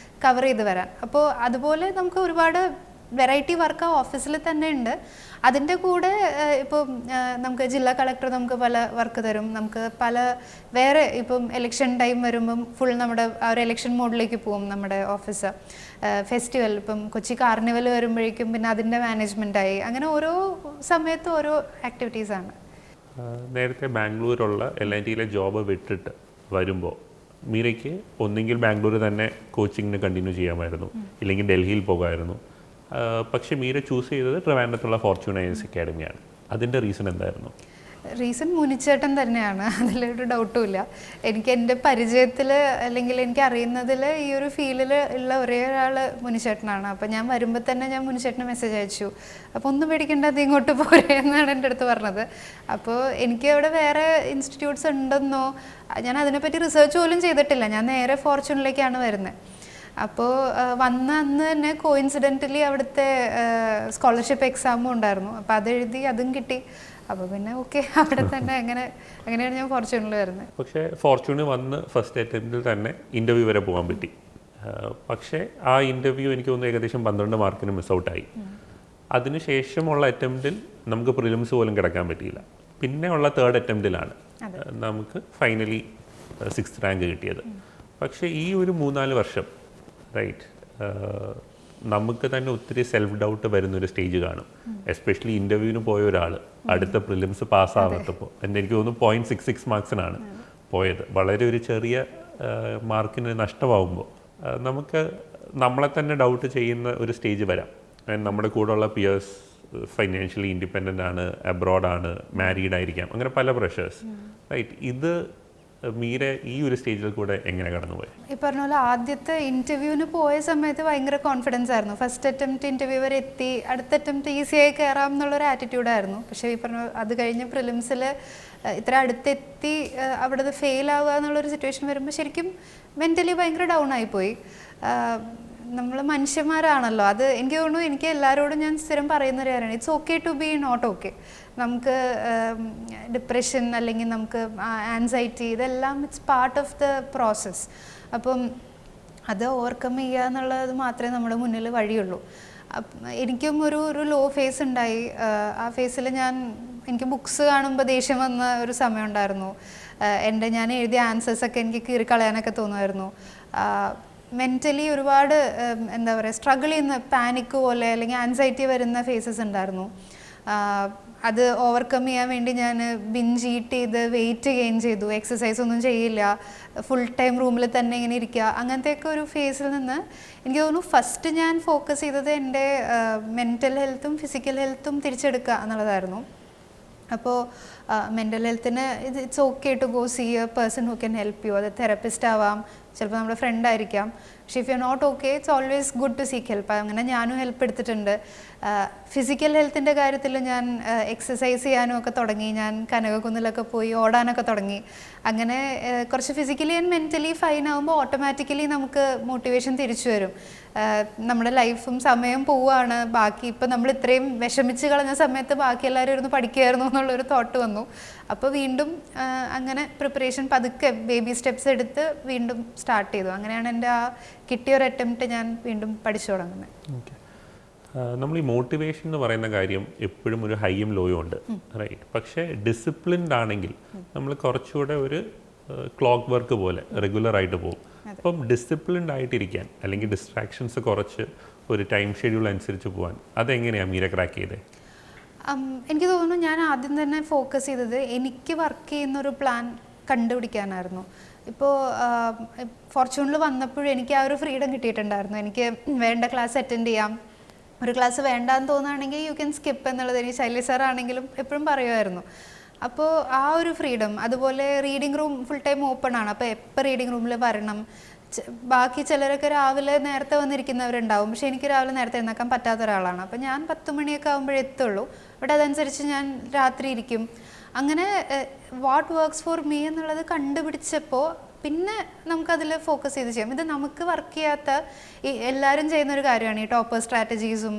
കവർ ചെയ്ത് വരാൻ. അപ്പോൾ അതുപോലെ നമുക്ക് ഒരുപാട് വെറൈറ്റി വർക്ക് ആ ഓഫീസിൽ തന്നെ ഉണ്ട്. അതിൻ്റെ കൂടെ ഇപ്പോൾ നമുക്ക് ജില്ലാ കളക്ടർ നമുക്ക് പല വർക്ക് തരും, നമുക്ക് പല വേറെ ഇപ്പം ഇലക്ഷൻ ടൈം വരുമ്പം ഫുൾ നമ്മുടെ ആ ഒരു ഇലക്ഷൻ മോഡിലേക്ക് പോകും നമ്മുടെ ഓഫീസ്. ഫെസ്റ്റിവൽ ഇപ്പം കൊച്ചി കാർണിവൽ വരുമ്പോഴേക്കും പിന്നെ അതിൻ്റെ മാനേജ്മെൻറ്റായി, അങ്ങനെ ഓരോ സമയത്തും ഓരോ ആക്ടിവിറ്റീസാണ്. നേരത്തെ ബാംഗ്ലൂരുള്ള LITയിലെ ജോബ് വിട്ടിട്ട് വരുമ്പോൾ മീരയ്ക്ക് ഒന്നെങ്കിൽ ബാംഗ്ലൂർ തന്നെ കോച്ചിങ്ങിന് കണ്ടിന്യൂ ചെയ്യാമായിരുന്നു, ഇല്ലെങ്കിൽ ഡൽഹിയിൽ പോകുമായിരുന്നു. പക്ഷേ മീര ചൂസ് ചെയ്തത് ട്രിവാൻഡ്രത്തുള്ള ഫോർച്യൂൺ IAS അക്കാഡമിയാണ്. അതിൻ്റെ റീസൺ എന്തായിരുന്നു? റീസൺ മുനിച്ചേട്ടൻ തന്നെയാണ്, അതിലൊരു ഡൗട്ടും ഇല്ല. എനിക്ക് എൻ്റെ പരിചയത്തിൽ അല്ലെങ്കിൽ എനിക്ക് അറിയുന്നതിൽ ഈ ഒരു ഫീൽഡിൽ ഉള്ള ഒരേ ഒരാൾ മുനിച്ചേട്ടനാണ്. അപ്പോൾ ഞാൻ വരുമ്പോൾ തന്നെ ഞാൻ മുനിച്ചേട്ടന് മെസ്സേജ് അയച്ചു, അപ്പോൾ ഒന്നും പേടിക്കേണ്ട, അത് ഇങ്ങോട്ട് പോരെ എന്നാണ് എൻ്റെ അടുത്ത് പറഞ്ഞത്. അപ്പോൾ എനിക്ക് അവിടെ വേറെ ഇൻസ്റ്റിറ്റ്യൂട്ട്സ് ഉണ്ടെന്നോ, ഞാൻ അതിനെപ്പറ്റി റിസർച്ച് പോലും ചെയ്തിട്ടില്ല, ഞാൻ നേരെ ഫോർച്യൂണിലേക്കാണ് വരുന്നത്. അപ്പോൾ വന്ന അന്ന് തന്നെ കോയിൻസിഡൻ്റലി അവിടുത്തെ സ്കോളർഷിപ്പ് എക്സാമും ഉണ്ടായിരുന്നു. അപ്പോൾ അതെഴുതി അതും കിട്ടി. അപ്പോൾ പിന്നെ ഓക്കെ, അവിടെ തന്നെ അങ്ങനെയാണ് ഞാൻ ഫോർച്യൂണിൽ വരുന്നത്. പക്ഷേ ഫോർച്യൂണിൽ വന്ന് ഫസ്റ്റ് അറ്റംപ്റ്റിൽ തന്നെ ഇൻ്റർവ്യൂ വരെ പോകാൻ പറ്റി. പക്ഷേ ആ ഇൻ്റർവ്യൂ എനിക്ക് തോന്നുന്നു ഏകദേശം 12 മാർക്കിന് മിസ് ഔട്ടായി. അതിനുശേഷമുള്ള അറ്റംപ്റ്റിൽ നമുക്ക് പ്രിലിംസ് പോലും കിടക്കാൻ പറ്റിയില്ല. പിന്നെ ഉള്ള 3rd അറ്റംപ്റ്റിലാണ് നമുക്ക് ഫൈനലി 6th റാങ്ക് കിട്ടിയത്. പക്ഷേ ഈ ഒരു 3-4 വർഷം റൈറ്റ് നമുക്ക് തന്നെ ഒത്തിരി സെൽഫ് ഡൗട്ട് വരുന്നൊരു സ്റ്റേജ് കാണും. എസ്പെഷ്യലി ഇൻ്റർവ്യൂവിന് പോയ ഒരാൾ അടുത്ത പ്രിലിംസ് പാസ്സാവാത്തപ്പോൾ എനിക്ക് തോന്നുന്നു 0.66 മാർക്സിനാണ് പോയത്. വളരെ ഒരു ചെറിയ മാർക്കിന് നഷ്ടമാകുമ്പോൾ നമുക്ക് നമ്മളെ തന്നെ ഡൗട്ട് ചെയ്യുന്ന ഒരു സ്റ്റേജ് വരാം. നമ്മുടെ കൂടെയുള്ള പിയേഴ്സ് ഫൈനാൻഷ്യലി ഇൻഡിപെൻഡൻ്റ് ആണ്, അബ്രോഡാണ്, മാരീഡ് ആയിരിക്കാം, അങ്ങനെ പല പ്രഷേഴ്സ് റൈറ്റ്. ഇത് മീര ഈ ഒരു സ്റ്റേജിൽ കൂടെ എങ്ങനെ കടന്നുപോയി? ഈ പറഞ്ഞ പോലെ ആദ്യത്തെ ഇൻ്റർവ്യൂവിന് പോയ സമയത്ത് ഭയങ്കര കോൺഫിഡൻസ് ആയിരുന്നു. ഫസ്റ്റ് അറ്റംപ്റ്റ് ഇൻ്റർവ്യൂ വരെ എത്തി, അടുത്ത അറ്റംപ്റ്റ് ഈസിയായി കയറാം എന്നുള്ളൊരു ആറ്റിറ്റ്യൂഡായിരുന്നു. പക്ഷേ ഈ പറഞ്ഞ അത് കഴിഞ്ഞ് പ്രിലിംസിൽ ഇത്ര അടുത്തെത്തി അവിടെ അത് ഫെയിൽ ആവുക എന്നുള്ളൊരു സിറ്റുവേഷൻ വരുമ്പോൾ ശരിക്കും മെൻ്റലി ഭയങ്കര ഡൗൺ ആയിപ്പോയി. നമ്മൾ മനുഷ്യന്മാരാണല്ലോ, അത് എനിക്ക് തോന്നുന്നു എനിക്ക് എല്ലാവരോടും ഞാൻ സ്ഥിരം പറയുന്നൊരു കാര്യമാണ്, it's okay to be not okay. നമുക്ക് ഡിപ്രഷൻ അല്ലെങ്കിൽ നമുക്ക് ആൻസൈറ്റി ഇതെല്ലാം it's part of the process. അപ്പം അത് ഓവർകം ചെയ്യുക എന്നുള്ളത് മാത്രമേ നമ്മുടെ മുന്നിൽ വഴിയുള്ളൂ. എനിക്കും ഒരു ലോ ഫേസ് ഉണ്ടായി. ആ ഫേസിൽ എനിക്ക് ബുക്സ് കാണുമ്പോൾ ദേഷ്യം വന്ന ഒരു സമയം ഉണ്ടായിരുന്നു. ഞാൻ എഴുതിയ ആൻസേഴ്സൊക്കെ എനിക്ക് കീറിക്കളയാനൊക്കെ തോന്നുമായിരുന്നു. മെൻ്റലി ഒരുപാട് എന്താ പറയുക സ്ട്രഗിൾ ചെയ്യുന്ന പാനിക്ക് പോലെ അല്ലെങ്കിൽ ആൻസൈറ്റി വരുന്ന ഫേസസ് ഉണ്ടായിരുന്നു. അത് ഓവർകം ചെയ്യാൻ വേണ്ടി ഞാൻ ബിഞ്ച് ഈറ്റ് ചെയ്ത് വെയിറ്റ് ഗെയിൻ ചെയ്തു, എക്സസൈസ് ഒന്നും ചെയ്യില്ല, ഫുൾ ടൈം റൂമിൽ തന്നെ ഇങ്ങനെ ഇരിക്കുക. അങ്ങനത്തെയൊക്കെ ഒരു ഫേസിൽ നിന്ന് എനിക്ക് തോന്നുന്നു ഫസ്റ്റ് ഞാൻ ഫോക്കസ് ചെയ്തത് എൻ്റെ മെൻ്റൽ ഹെൽത്തും ഫിസിക്കൽ ഹെൽത്തും തിരിച്ചെടുക്കുക എന്നുള്ളതായിരുന്നു. അപ്പോൾ മെൻ്റൽ ഹെൽത്തിന് it's okay to go see a person who can help you. അത് തെറപ്പിസ്റ്റ് ആവാം, ചിലപ്പോൾ നമ്മുടെ ഫ്രണ്ട് ആയിരിക്കാം. പക്ഷേ if you not okay it's always good to seek help. അങ്ങനെ ഞാനും ഹെൽപ്പ് എടുത്തിട്ടുണ്ട്. ഫിസിക്കൽ ഹെൽത്തിൻ്റെ കാര്യത്തിൽ ഞാൻ എക്സസൈസ് ചെയ്യാനും ഒക്കെ തുടങ്ങി. ഞാൻ കനകക്കുന്നിലൊക്കെ പോയി ഓടാനൊക്കെ തുടങ്ങി. അങ്ങനെ കുറച്ച് ഫിസിക്കലി ആൻഡ് മെൻ്റലി ഫൈൻ ആകുമ്പോൾ ഓട്ടോമാറ്റിക്കലി നമുക്ക് മോട്ടിവേഷൻ തിരിച്ചു വരും. നമ്മുടെ ലൈഫും സമയം പോവുകയാണ്, ബാക്കി ഇപ്പം നമ്മൾ ഇത്രയും വിഷമിച്ച് കളഞ്ഞ സമയത്ത് ബാക്കി എല്ലാവരും ഇരുന്ന് പഠിക്കുമായിരുന്നു എന്നുള്ളൊരു തോട്ട് വന്നു. അപ്പോൾ വീണ്ടും അങ്ങനെ പ്രിപ്പറേഷൻ പതുക്കെ ബേബി സ്റ്റെപ്സ് എടുത്ത് വീണ്ടും സ്റ്റാർട്ട് ചെയ്തു. അങ്ങനെയാണ് എൻ്റെ ആ കിട്ടിയൊരു അറ്റംപ്റ്റ് ഞാൻ വീണ്ടും പഠിച്ചു തുടങ്ങുന്നത്. ഓക്കെ, നമ്മൾ ഈ മോട്ടിവേഷൻ എന്ന് പറയുന്ന കാര്യം എപ്പോഴും ഒരു ഹൈയും ലോയും ഉണ്ട്, റൈറ്റ്? പക്ഷേ ഡിസിപ്ലിൻഡ് ആണെങ്കിൽ നമ്മൾ കുറച്ചുകൂടെ ഒരു ക്ലോക്ക് വർക്ക് പോലെ റെഗുലറായിട്ട് പോകും. അപ്പം ഡിസിപ്ലിൻഡ് ആയിട്ടിരിക്കാൻ അല്ലെങ്കിൽ ഡിസ്ട്രാക്ഷൻസ് കുറച്ച് ഒരു ടൈം ഷെഡ്യൂൾ അനുസരിച്ച് പോകാൻ അതെങ്ങനെയാണ് മീര ക്രാക്ക് ചെയ്തത്? എനിക്ക് തോന്നുന്നു ഞാൻ ആദ്യം തന്നെ ഫോക്കസ് ചെയ്തത് എനിക്ക് വർക്ക് ചെയ്യുന്നൊരു പ്ലാൻ കണ്ടുപിടിക്കാനായിരുന്നു. ഇപ്പോൾ ഫോർച്യൂണിൽ വന്നപ്പോഴും എനിക്ക് ആ ഒരു ഫ്രീഡം കിട്ടിയിട്ടുണ്ടായിരുന്നു. എനിക്ക് വേണ്ട ക്ലാസ് അറ്റൻഡ് ചെയ്യാം, ഒരു ക്ലാസ് വേണ്ടാന്ന് തോന്നുകയാണെങ്കിൽ യു ക്യാൻ സ്കിപ്പ് എന്നുള്ളത് എനിക്ക് ശൈലി സാർ ആണെങ്കിലും എപ്പോഴും പറയുമായിരുന്നു. അപ്പോൾ ആ ഒരു ഫ്രീഡം. അതുപോലെ reading room full time open ആണ്, അപ്പോൾ എപ്പോൾ റീഡിംഗ് റൂമിൽ വരണം. ബാക്കി ചിലരൊക്കെ രാവിലെ നേരത്തെ വന്നിരിക്കുന്നവരുണ്ടാവും, പക്ഷേ എനിക്ക് രാവിലെ നേരത്തെ എഴുന്നേക്കാൻ പറ്റാത്ത ഒരാളാണ്. അപ്പോൾ ഞാൻ 10 മണിയൊക്കെ ആകുമ്പോഴേ എത്തുള്ളൂ, ബട്ട് അതനുസരിച്ച് ഞാൻ രാത്രി ഇരിക്കും. അങ്ങനെ വാട്ട് വർക്ക്സ് ഫോർ മീ എന്നുള്ളത് കണ്ടുപിടിച്ചപ്പോൾ പിന്നെ നമുക്കതിൽ ഫോക്കസ് ചെയ്ത് ചെയ്യാം. ഇത് നമുക്ക് വർക്ക് ചെയ്യാത്ത എല്ലാവരും ചെയ്യുന്നൊരു കാര്യമാണ് ഈ ടോപ്പർ സ്ട്രാറ്റജീസും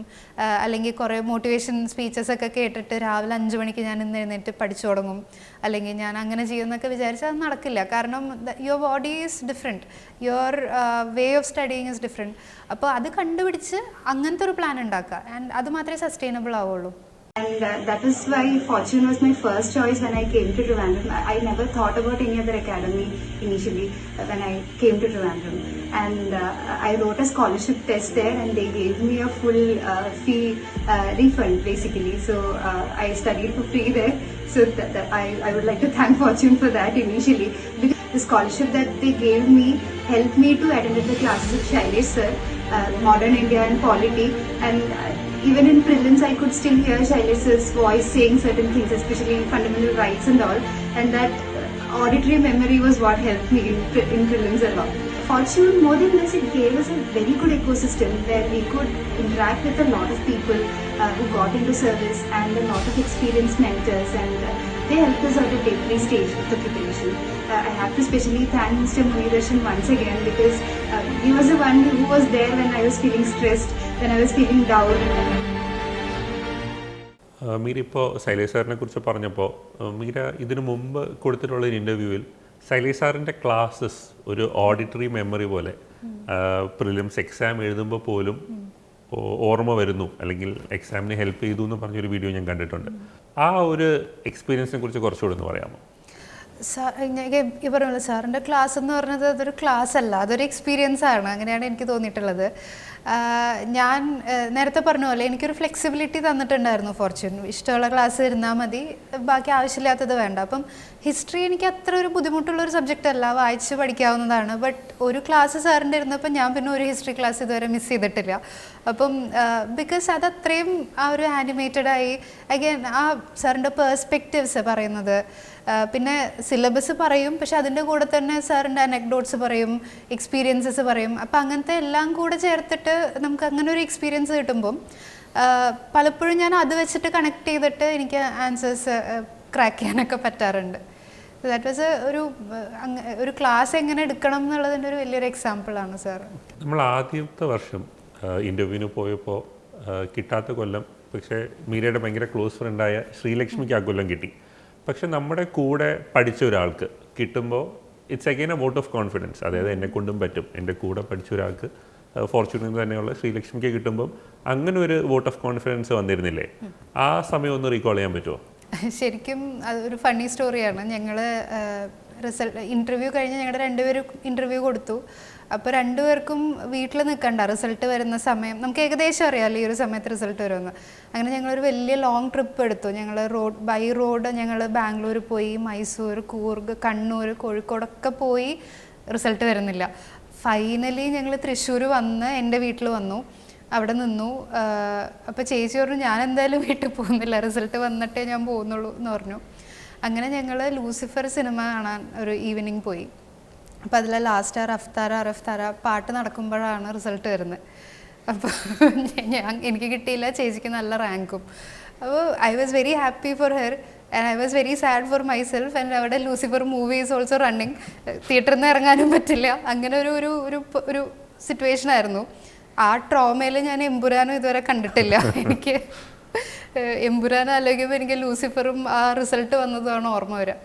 അല്ലെങ്കിൽ കുറേ മോട്ടിവേഷൻ സ്പീച്ചസൊക്കെ കേട്ടിട്ട് രാവിലെ 5 മണിക്ക് ഞാൻ ഇന്ന് എഴുന്നേറ്റ് പഠിച്ചു തുടങ്ങും, അല്ലെങ്കിൽ ഞാൻ അങ്ങനെ ചെയ്യുമെന്നൊക്കെ വിചാരിച്ചാൽ അത് നടക്കില്ല. കാരണം your body is different, your way of studying is different. അപ്പോൾ അത് കണ്ടുപിടിച്ച് അങ്ങനത്തെ ഒരു പ്ലാൻ ഉണ്ടാക്കുക, ആൻഡ് അത് മാത്രമേ സസ്റ്റൈനബിൾ ആവുള്ളൂ. And that is why Fortune was my first choice when I came to Trivandrum. I never thought about any other academy initially when I came to Trivandrum. And I wrote a scholarship test there, and they gave me a full fee refund basically. So I studied for free there. So I would like to thank Fortune for that initially. The scholarship that they gave me helped me to attend the classes of Shailesh sir, Modern India and Polity. And even in prelims, I could still hear Shailesh's voice saying certain things, especially fundamental rights and all. And that auditory memory was what helped me in prelims a lot. Fortune, more than this, it gave us a very good ecosystem where we could interact with a lot of people who got into service and a lot of experienced mentors, and they helped us at every stage of the preparation. I have to specially thank Mr. Munidarshan once again, because he was the one who was there when I was feeling stressed, when I was feeling down. Meera ഇപ്പോൾ ശൈലേഷ് സാറിനെ കുറിച്ച് പറഞ്ഞപ്പോൾ മീര ഇതിനു മുമ്പ് കൊടുത്തിട്ടുള്ള ഒരു ഇൻ്റർവ്യൂവിൽ ശൈലേഷ് സാറിൻ്റെ ക്ലാസ്സസ് ഒരു ഓഡിറ്ററി മെമ്മറി പോലെ പ്രിലിംസ് എക്സാം എഴുതുമ്പോൾ പോലും ഓർമ്മ വരുന്നു, അല്ലെങ്കിൽ എക്സാമിന് ഹെൽപ്പ് ചെയ്തു എന്ന് പറഞ്ഞൊരു വീഡിയോ ഞാൻ കണ്ടിട്ടുണ്ട്. ആ ഒരു എക്സ്പീരിയൻസിനെ കുറിച്ച് കുറച്ചുകൂടെ ഒന്ന് പറയാമോ? ഈ പറഞ്ഞല്ലോ, സാറിൻ്റെ ക്ലാസ് എന്ന് പറഞ്ഞത് അതൊരു ക്ലാസ് അല്ല, അതൊരു എക്സ്പീരിയൻസ് ആണ്. അങ്ങനെയാണ് എനിക്ക് തോന്നിയിട്ടുള്ളത്. ഞാൻ നേരത്തെ പറഞ്ഞ പോലെ എനിക്കൊരു ഫ്ലെക്സിബിലിറ്റി തന്നിട്ടുണ്ടായിരുന്നു ഫോർച്യൂൺ. ഇഷ്ടമുള്ള ക്ലാസ് ഇരുന്നാൽ മതി, ബാക്കി ആവശ്യമില്ലാത്തത് വേണ്ട. അപ്പം ഹിസ്റ്ററി എനിക്ക് അത്ര ഒരു ബുദ്ധിമുട്ടുള്ളൊരു സബ്ജക്റ്റ് അല്ല, വായിച്ച് പഠിക്കാവുന്നതാണ്. ബട്ട് ഒരു ക്ലാസ് സാറിൻ്റെ ഇരുന്നപ്പോൾ ഞാൻ പിന്നെ ഒരു ഹിസ്റ്ററി ക്ലാസ് ഇതുവരെ മിസ് ചെയ്തിട്ടില്ല. അപ്പം ബിക്കോസ് അത് അത്രയും ആ ഒരു ആനിമേറ്റഡായി, അഗൈൻ ആ സാറിൻ്റെ പേഴ്സ്പെക്റ്റീവ്സ് പറയുന്നത്, പിന്നെ സിലബസ് പറയും, പക്ഷെ അതിൻ്റെ കൂടെ തന്നെ സാറിൻ്റെ അനക്ഡോട്ട്സ് പറയും, എക്സ്പീരിയൻസസ് പറയും. അപ്പം അങ്ങനത്തെ എല്ലാം കൂടെ ചേർത്തിട്ട് നമുക്ക് അങ്ങനെ ഒരു എക്സ്പീരിയൻസ് കിട്ടുമ്പം പലപ്പോഴും ഞാൻ അത് വെച്ചിട്ട് കണക്ട് ചെയ്തിട്ട് എനിക്ക് ആൻസേഴ്സ് ക്രാക്ക് ചെയ്യാനൊക്കെ പറ്റാറുണ്ട്. ദാറ്റ് വാസ് ഒരു ക്ലാസ് എങ്ങനെ എടുക്കണം എന്നുള്ളതിൻ്റെ ഒരു വലിയൊരു എക്സാമ്പിളാണ് സാർ. നമ്മൾ ആദ്യത്തെ വർഷം ഇൻ്റർവ്യൂവിന് പോയപ്പോൾ കിട്ടാത്ത കൊല്ലം, പക്ഷേ മീരയുടെ ഭയങ്കര ക്ലോസ് ഫ്രണ്ടായ ശ്രീലക്ഷ്മിക്ക് ആ കൊല്ലം കിട്ടി. പക്ഷെ നമ്മുടെ കൂടെ പഠിച്ച ഒരാൾക്ക് കിട്ടുമ്പോൾ it's again A vote of confidence. അതായത് എന്നെ കൊണ്ടും പറ്റും, എൻ്റെ കൂടെ പഠിച്ച ഒരാൾക്ക് ഫോർച്യൂണിൽ തന്നെയുള്ള ശ്രീലക്ഷ്മിക്ക് കിട്ടുമ്പം അങ്ങനെ ഒരു വോട്ട് ഓഫ് കോൺഫിഡൻസ് വന്നിരുന്നില്ലേ? ആ സമയം ഒന്ന് റീകോൾ ചെയ്യാൻ പറ്റുമോ? ശരിക്കും അതൊരു ഫണ്ണി സ്റ്റോറിയാണ്. ഞങ്ങൾ ഇൻ്റർവ്യൂ കഴിഞ്ഞ് ഞങ്ങളുടെ 2 പേരും ഇൻ്റർവ്യൂ കൊടുത്തു. അപ്പോൾ 2 പേർക്കും വീട്ടിൽ നിൽക്കണ്ട, റിസൾട്ട് വരുന്ന സമയം നമുക്ക് ഏകദേശം അറിയാമല്ലോ ഈ ഒരു സമയത്ത് റിസൾട്ട് വരുമെന്ന്. അങ്ങനെ ഞങ്ങളൊരു വലിയ ലോങ് ട്രിപ്പ് എടുത്തു. ഞങ്ങൾ ബൈ റോഡ് ഞങ്ങൾ ബാംഗ്ലൂർ പോയി, മൈസൂർ, കൂർഗ്, കണ്ണൂർ, കോഴിക്കോടൊക്കെ പോയി. റിസൾട്ട് വരുന്നില്ല. ഫൈനലി ഞങ്ങൾ തൃശ്ശൂർ വന്ന് എൻ്റെ വീട്ടിൽ വന്നു, അവിടെ നിന്നു. അപ്പോൾ ചേച്ചി പറഞ്ഞു ഞാൻ എന്തായാലും വീട്ടിൽ പോകുന്നില്ല, റിസൾട്ട് വന്നിട്ടേ ഞാൻ പോകുന്നുള്ളൂ എന്ന് പറഞ്ഞു. അങ്ങനെ ഞങ്ങൾ ലൂസിഫർ സിനിമ കാണാൻ ഒരു ഈവനിങ് പോയി. അപ്പോൾ അതിലെ ലാസ്റ്റ് റഫ്താര പാട്ട് നടക്കുമ്പോഴാണ് റിസൾട്ട് വരുന്നത്. അപ്പോൾ എനിക്ക് കിട്ടിയില്ല, ചേച്ചിക്ക് നല്ല റാങ്കും. അപ്പോൾ I was very happy for her and I was very sad for myself. And അവിടെ Lucifer movie is also running, തിയേറ്ററിൽ നിന്ന് ഇറങ്ങാനും പറ്റില്ല. അങ്ങനെ ഒരു സിറ്റുവേഷൻ ആയിരുന്നു. ആ ട്രോമയിൽ ഞാൻ എമ്പുരാനും ഇതുവരെ കണ്ടിട്ടില്ല. എനിക്ക് എമ്പുരാൻ ആലോചിക്കുമ്പോൾ എനിക്ക് ലൂസിഫറും ആ റിസൾട്ട് വന്നതാണ് ഓർമ്മ വരിക.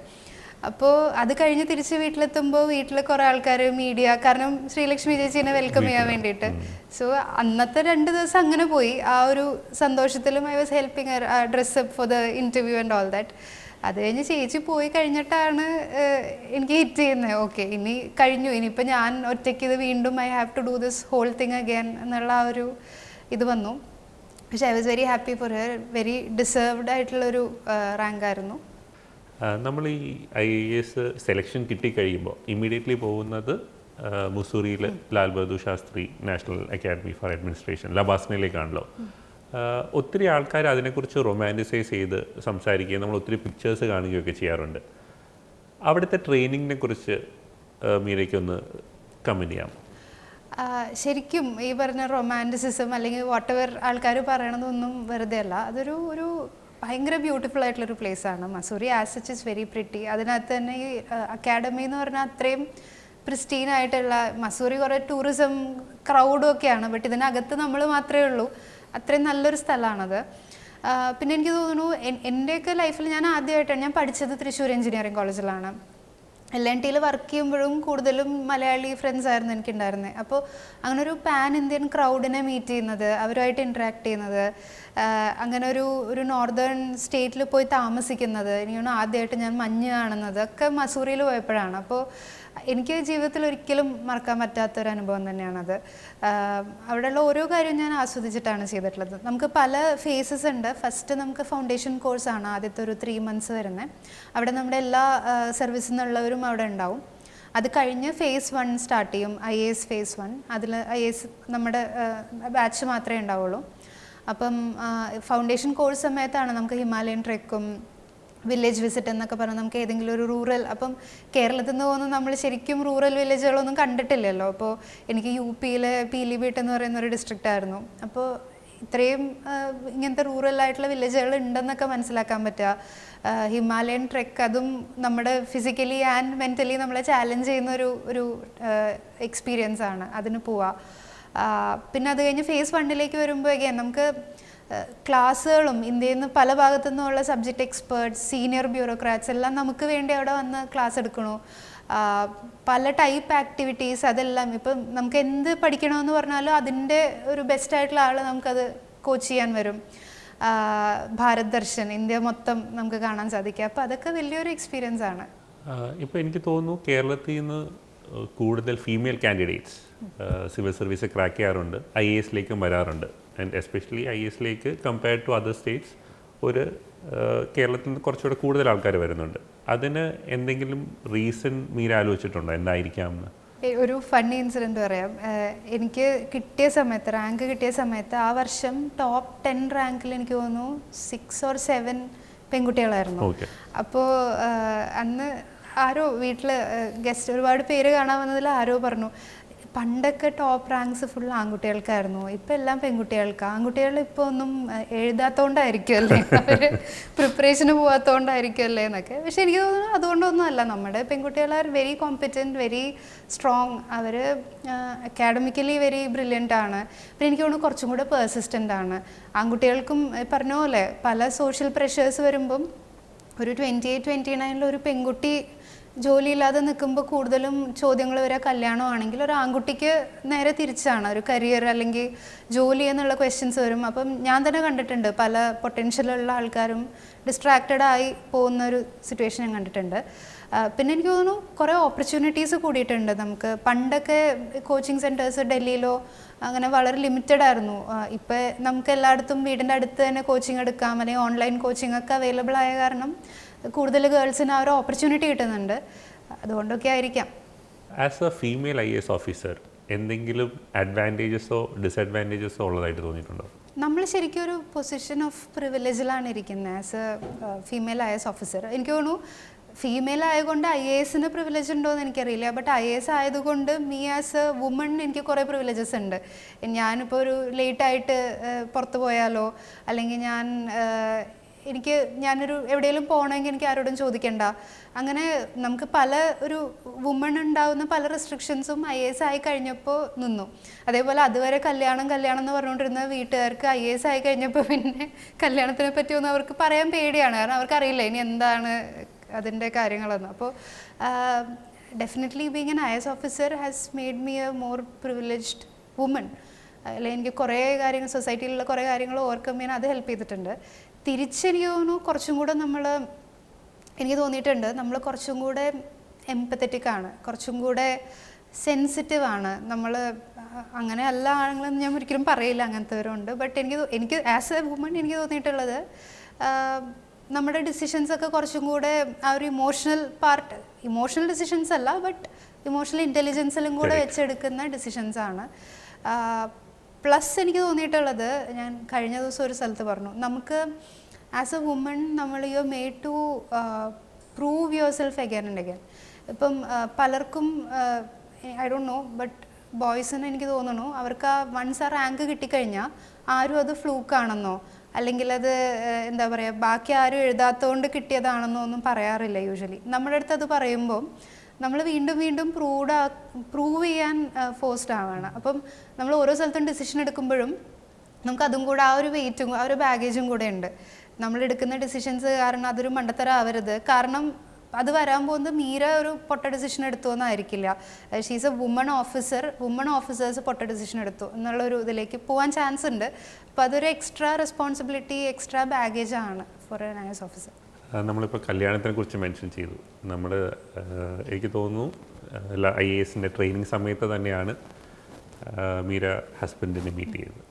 അപ്പോൾ അത് കഴിഞ്ഞ് തിരിച്ച് വീട്ടിലെത്തുമ്പോൾ വീട്ടിൽ കുറേ ആൾക്കാർ, മീഡിയ, കാരണം ശ്രീലക്ഷ്മി ചേച്ചീനെ വെൽക്കം ചെയ്യാൻ വേണ്ടിയിട്ട്. സോ അന്നത്തെ 2 ദിവസം അങ്ങനെ പോയി. ആ ഒരു സന്തോഷത്തിലും I was helping dress up for the interview and all that. അത് കഴിഞ്ഞ് ചേച്ചി പോയി കഴിഞ്ഞിട്ടാണ് എനിക്ക് ഹിറ്റ് ചെയ്യുന്നത്. ഓക്കെ, ഇനി കഴിഞ്ഞു, ഇനിയിപ്പോൾ ഞാൻ ഒറ്റയ്ക്ക് ഇത് വീണ്ടും I have to do this whole thing again എന്നുള്ള ആ ഒരു ഇത് വന്നു. പക്ഷേ I was very happy for her. Very deserved ആയിട്ടുള്ളൊരു റാങ്കായിരുന്നു. നമ്മൾ ഈ IAS സെലക്ഷൻ കിട്ടിക്കഴിയുമ്പോൾ ഇമ്മീഡിയറ്റ്ലി പോകുന്നത് മുസൂറിയിൽ Lal Bahadur Shastri national academy for administration, ലബാസ്നയിലേക്കാണല്ലോ. ഒത്തിരി ആൾക്കാർ അതിനെക്കുറിച്ച് റൊമാൻറ്റിസൈസ് ചെയ്ത് സംസാരിക്കുകയും നമ്മൾ ഒത്തിരി പിക്ചേഴ്സ് കാണുകയൊക്കെ ചെയ്യാറുണ്ട്. അവിടുത്തെ ട്രെയിനിങ്ങിനെ കുറിച്ച് മീരയ്ക്കൊന്ന് കമൻറ്റ് ചെയ്യാം. ശരിക്കും ഈ പറഞ്ഞ റൊമാൻറ്റിസിസം അല്ലെങ്കിൽ വാട്ട് എവർ ആൾക്കാർ പറയണതൊന്നും വെറുതെ അല്ല. അതൊരു ഭയങ്കര ബ്യൂട്ടിഫുൾ ആയിട്ടുള്ളൊരു പ്ലേസാണ് Mussoorie. As such is very pretty. അതിനകത്ത് തന്നെ ഈ അക്കാഡമി എന്ന് പറഞ്ഞാൽ അത്രയും പ്രിസ്റ്റീൻ ആയിട്ടുള്ള, മസൂറി കുറേ ടൂറിസം ക്രൗഡും ഒക്കെയാണ്, ബട്ട് ഇതിനകത്ത് നമ്മൾ മാത്രമേ ഉള്ളൂ. അത്രയും നല്ലൊരു സ്ഥലമാണത്. പിന്നെ എനിക്ക് തോന്നുന്നു എൻ്റെയൊക്കെ ലൈഫിൽ ഞാൻ ആദ്യമായിട്ടാണ്, ഞാൻ പഠിച്ചത് തൃശ്ശൂർ എഞ്ചിനീയറിംഗ് കോളേജിലാണ്. LNTയിൽ വർക്ക് ചെയ്യുമ്പോഴും കൂടുതലും മലയാളി ഫ്രണ്ട്സ് ആയിരുന്നു എനിക്കുണ്ടായിരുന്നത്. അപ്പോൾ അങ്ങനെ ഒരു പാൻ ഇന്ത്യൻ ക്രൗഡിനെ മീറ്റ് ചെയ്യുന്നത്, അവരുമായിട്ട് ഇൻട്രാക്ട് ചെയ്യുന്നത്, അങ്ങനെ ഒരു നോർത്തേൺ സ്റ്റേറ്റിൽ പോയി താമസിക്കുന്നത്, എനിക്കാണ് ആദ്യമായിട്ട് ഞാൻ മഞ്ഞ് കാണുന്നത് ഒക്കെ മസൂറിയിൽ പോയപ്പോഴാണ്. അപ്പോൾ എനിക്ക് ജീവിതത്തിൽ ഒരിക്കലും മറക്കാൻ പറ്റാത്തൊരു അനുഭവം തന്നെയാണത്. അവിടെയുള്ള ഓരോ കാര്യവും ഞാൻ ആസ്വദിച്ചിട്ടാണ് ചെയ്തിട്ടുള്ളത്. നമുക്ക് പല ഫേസസ് ഉണ്ട്. ഫസ്റ്റ് നമുക്ക് ഫൗണ്ടേഷൻ കോഴ്സാണ് ആദ്യത്തെ ഒരു 3 months വരുന്നത്. അവിടെ നമ്മുടെ എല്ലാ സർവീസിൽ നിന്നുള്ളവരും അവിടെ ഉണ്ടാവും. അത് കഴിഞ്ഞ് phase 1 സ്റ്റാർട്ട് ചെയ്യും, IAS phase 1. അതിൽ IAS നമ്മുടെ ബാച്ച് മാത്രമേ ഉണ്ടാവുള്ളൂ. അപ്പം ഫൗണ്ടേഷൻ കോഴ്സ് സമയത്താണ് നമുക്ക് ഹിമാലയൻ ട്രെക്കും വില്ലേജ് വിസിറ്റ് എന്നൊക്കെ പറഞ്ഞാൽ നമുക്ക് ഏതെങ്കിലും ഒരു റൂറൽ, അപ്പം കേരളത്തിൽ നിന്ന് പോകുന്ന നമ്മൾ ശരിക്കും റൂറൽ വില്ലേജുകളൊന്നും കണ്ടിട്ടില്ലല്ലോ. അപ്പോൾ എനിക്ക് UPയിലെ പീലിഭീട്ട് എന്ന് പറയുന്ന ഒരു ഡിസ്ട്രിക്റ്റ് ആയിരുന്നു. അപ്പോൾ ഇത്രയും ഇങ്ങനത്തെ റൂറലായിട്ടുള്ള വില്ലേജുകൾ ഉണ്ടെന്നൊക്കെ മനസ്സിലാക്കാൻ പറ്റുക. ഹിമാലയൻ ട്രെക്ക്, അതും നമ്മുടെ ഫിസിക്കലി ആൻഡ് മെൻ്റലി നമ്മളെ ചാലഞ്ച് ചെയ്യുന്ന ഒരു എക്സ്പീരിയൻസ് ആണ്. അതിന് പോവാം. പിന്നെ അത് കഴിഞ്ഞ് phase 1 വരുമ്പോൾ നമുക്ക് ക്ലാസ്സുകളും ഇന്ത്യയിൽ നിന്ന് പല ഭാഗത്തു നിന്നുള്ള സബ്ജക്റ്റ് എക്സ്പേർട്സ്, സീനിയർ ബ്യൂറോക്രാറ്റ്സ് എല്ലാം നമുക്ക് വേണ്ടി അവിടെ വന്ന് ക്ലാസ് എടുക്കണു. പല ടൈപ്പ് ആക്ടിവിറ്റീസ്, അതെല്ലാം ഇപ്പം നമുക്ക് എന്ത് പഠിക്കണമെന്ന് പറഞ്ഞാലും അതിൻ്റെ ഒരു ബെസ്റ്റായിട്ടുള്ള ആൾ നമുക്കത് കോച്ച് ചെയ്യാൻ വരും. ഭാരത് ദർശൻ, ഇന്ത്യ മൊത്തം നമുക്ക് കാണാൻ സാധിക്കുക. അപ്പോൾ അതൊക്കെ വലിയൊരു എക്സ്പീരിയൻസ് ആണ്. ഇപ്പോൾ എനിക്ക് തോന്നുന്നു കേരളത്തിൽ നിന്ന് കൂടുതൽ female candidates civil service crack ചെയ്യാറുണ്ട്, IASലേക്കും വരാറുണ്ട്. ആൻഡ് എസ്പെഷ്യലി IASലേക്ക് കമ്പയർഡ് ടു അതർ സ്റ്റേറ്റ്സ് ഒരു കേരളത്തിൽ നിന്ന് കുറച്ചുകൂടെ കൂടുതൽ ആൾക്കാർ വരുന്നുണ്ട്. അതിന് എന്തെങ്കിലും റീസൺ മീര ആലോചിച്ചിട്ടുണ്ടോ എന്തായിരിക്കാമെന്ന്? ഒരു ഫണ്ണി ഇൻസിഡൻറ്റ് പറയാം. എനിക്ക് കിട്ടിയ സമയത്ത്, റാങ്ക് കിട്ടിയ സമയത്ത്, ആ വർഷം ടോപ്പ് 10 റാങ്കിൽ എനിക്ക് തോന്നുന്നു 6 or 7 പെൺകുട്ടികളായിരുന്നു. അപ്പോൾ അന്ന് ആരോ വീട്ടിൽ ഗസ്റ്റ് ഒരുപാട് പേര് കാണാൻ വന്നതിൽ ആരോ പറഞ്ഞു, പണ്ടൊക്കെ ടോപ്പ് റാങ്ക്സ് ഫുൾ ആൺകുട്ടികൾക്കായിരുന്നു, ഇപ്പം എല്ലാം പെൺകുട്ടികൾക്ക്. ആൺകുട്ടികൾ ഇപ്പോൾ ഒന്നും എഴുതാത്തോണ്ടായിരിക്കും അല്ലേ, അവർ പ്രിപ്പറേഷന് പോകാത്തതുകൊണ്ടായിരിക്കും അല്ലേ എന്നൊക്കെ. പക്ഷെ എനിക്ക് തോന്നുന്നു അതുകൊണ്ടൊന്നും അല്ല. നമ്മുടെ പെൺകുട്ടികൾ are very competent, very strong. അവർ അക്കാഡമിക്കലി വെരി ബ്രില്യൻ്റ് ആണ്. പിന്നെ എനിക്ക് തോന്നുന്നു കുറച്ചും കൂടെ പേഴ്സിസ്റ്റൻ്റ് ആണ്. ആൺകുട്ടികൾക്കും പറഞ്ഞ പോലെ പല സോഷ്യൽ പ്രഷേഴ്സ് വരുമ്പം ഒരു 28-29 ഒരു പെൺകുട്ടി ജോലിയില്ലാതെ നിൽക്കുമ്പോൾ കൂടുതലും ചോദ്യങ്ങൾ വരിക കല്യാണമാണെങ്കിൽ, ഒരു ആൺകുട്ടിക്ക് നേരെ തിരിച്ചാണ്, ഒരു കരിയർ അല്ലെങ്കിൽ ജോലി എന്നുള്ള ക്വസ്റ്റ്യൻസ് വരും. അപ്പം ഞാൻ തന്നെ കണ്ടിട്ടുണ്ട് പല പൊട്ടൻഷ്യലുള്ള ആൾക്കാരും ഡിസ്ട്രാക്റ്റഡ് ആയി പോകുന്ന ഒരു സിറ്റുവേഷൻ ഞാൻ കണ്ടിട്ടുണ്ട്. പിന്നെ എനിക്ക് തോന്നുന്നു കുറേ ഓപ്പർച്യൂണിറ്റീസ് കൂടിയിട്ടുണ്ട്. നമുക്ക് പണ്ടൊക്കെ കോച്ചിങ് സെൻറ്റേഴ്സ് ഡൽഹിയിലോ അങ്ങനെ വളരെ ലിമിറ്റഡ് ആയിരുന്നു. ഇപ്പോൾ നമുക്ക് എല്ലായിടത്തും വീടിൻ്റെ അടുത്ത് തന്നെ കോച്ചിങ് എടുക്കാം, അല്ലെങ്കിൽ ഓൺലൈൻ കോച്ചിങ് ഒക്കെ അവൈലബിൾ ആയ കാരണം കൂടുതൽ ഗേൾസിന് ആ ഒരു ഓപ്പർച്യൂണിറ്റി കിട്ടുന്നുണ്ട്. അതുകൊണ്ടൊക്കെ ആയിരിക്കാം. As A female IAS officer എന്തെങ്കിലും അഡ്വാൻറ്റേജസോ ഡിസഡ്വാൻറ്റേജസോ ഉള്ളതായിട്ട് തോന്നിയിട്ടുണ്ടോ? നമ്മൾ ശരിക്കും ഒരു പൊസിഷൻ ഓഫ് പ്രിവിലേജിലാണ് ഇരിക്കുന്നത് as A female IAS officer. എനിക്ക് തോന്നുന്നു ഫീമെയിൽ ആയതുകൊണ്ട് IAS പ്രിവിലേജ് ഉണ്ടോ എന്ന് എനിക്കറിയില്ല. ബട്ട് IAS ആയതുകൊണ്ട് മീ ആസ് എ വുമൺ എനിക്ക് കുറേ പ്രിവിലേജസ് ഉണ്ട്. ഞാനിപ്പോൾ ഒരു ലേറ്റായിട്ട് പുറത്ത് പോയാലോ, അല്ലെങ്കിൽ ഞാനൊരു എവിടെയെങ്കിലും പോകണമെങ്കിൽ എനിക്ക് ആരോടും ചോദിക്കണ്ട. അങ്ങനെ നമുക്ക് ഒരു വുമൺ ഉണ്ടാവുന്ന പല റെസ്ട്രിക്ഷൻസും IAS ആയി കഴിഞ്ഞപ്പോൾ നിന്നു. അതേപോലെ അതുവരെ കല്യാണം എന്ന് പറഞ്ഞുകൊണ്ടിരുന്ന വീട്ടുകാർക്ക് IAS ആയി കഴിഞ്ഞപ്പോൾ പിന്നെ കല്യാണത്തിനെ പറ്റിയൊന്നും അവർക്ക് പറയാൻ പേടിയാണ്. കാരണം അവർക്കറിയില്ല ഇനി എന്താണ് അതിൻ്റെ കാര്യങ്ങളെന്ന്. അപ്പോൾ definitely being N IAS officer has made me A more privileged woman. അല്ലെങ്കിൽ എനിക്ക് കുറേ കാര്യങ്ങൾ സൊസൈറ്റിയിലുള്ള കുറേ കാര്യങ്ങൾ ഓവർകം ചെയ്യാൻ അത് ഹെൽപ്പ് ചെയ്തിട്ടുണ്ട്. തിരിച്ചെനിക്ക് തോന്നുന്നു കുറച്ചും കൂടെ എനിക്ക് തോന്നിയിട്ടുണ്ട് നമ്മൾ കുറച്ചും കൂടെ എംപത്തറ്റിക് ആണ്, കുറച്ചും കൂടെ സെൻസിറ്റീവ് ആണ് നമ്മൾ. അങ്ങനെ അല്ല ആണെന്ന് ഞാൻ ഒരിക്കലും പറയില്ല, അങ്ങനത്തെവരുണ്ട്. ബട്ട് എനിക്ക് ആസ് എ വുമൺ എനിക്ക് തോന്നിയിട്ടുള്ളത് നമ്മുടെ ഡിസിഷൻസൊക്കെ കുറച്ചും കൂടെ ആ ഒരു ഇമോഷണൽ ഡിസിഷൻസ് അല്ല, ബട്ട് ഇമോഷണൽ ഇൻ്റലിജൻസിലും കൂടെ വെച്ചെടുക്കുന്ന ഡിസിഷൻസാണ്. പ്ലസ് എനിക്ക് തോന്നിയിട്ടുള്ളത്, ഞാൻ കഴിഞ്ഞ ദിവസം ഒരു സ്ഥലത്ത് പറഞ്ഞു, നമുക്ക് as a woman you are made to prove yourself again and again. ഇപ്പം പലർക്കും ഐ ഡോണ്ട് നോ, ബട്ട് ബോയ്സിന് എനിക്ക് തോന്നുന്നു അവർക്ക് വൺസ് ആ റാങ്ക് കിട്ടിക്കഴിഞ്ഞാൽ ആരും അത് ഫ്ലൂക്കാണെന്നോ അല്ലെങ്കിൽ അത് എന്താ പറയുക ബാക്കി ആരും എഴുതാത്തതുകൊണ്ട് കിട്ടിയതാണെന്നോ ഒന്നും പറയാറില്ല യൂഷ്വലി. നമ്മുടെ അടുത്ത് അത് പറയുമ്പോൾ നമ്മൾ വീണ്ടും പ്രൂവ് ചെയ്യാൻ ഫോഴ്സ്ഡ് ആവുകയാണ്. അപ്പം നമ്മൾ ഓരോ സ്ഥലത്തും ഡിസിഷൻ എടുക്കുമ്പോഴും നമുക്കതും കൂടെ ആ ഒരു വെയിറ്റും ആ ഒരു ബാഗേജും കൂടെ ഉണ്ട്. നമ്മളെടുക്കുന്ന ഡിസിഷൻസ് കാരണം അതൊരു മണ്ടത്തരം ആവരുത്. കാരണം അത് വരാൻ പോകുന്നത് മീര ഒരു പൊട്ട ഡിസിഷൻ എടുത്തു എന്നായിരിക്കില്ല. ഷീസ് എ വുമൺ ഓഫീസേഴ്സ് പൊട്ട ഡിസിഷൻ എടുത്തു എന്നുള്ളൊരു ഇതിലേക്ക് പോകാൻ ചാൻസ് ഉണ്ട്. അപ്പോൾ അതൊരു എക്സ്ട്രാ റെസ്പോൺസിബിലിറ്റി, എക്സ്ട്രാ ബാഗേജ് ആണ് ഫോർ എൻ IAS ഓഫീസർ. നമ്മളിപ്പോൾ കല്യാണത്തിനെ കുറിച്ച് മെൻഷൻ ചെയ്തു. എനിക്ക് തോന്നുന്നു IAS ട്രെയിനിങ് സമയത്ത് തന്നെയാണ് മീര ഹസ്ബൻഡിനെ മീറ്റ് ചെയ്തത്.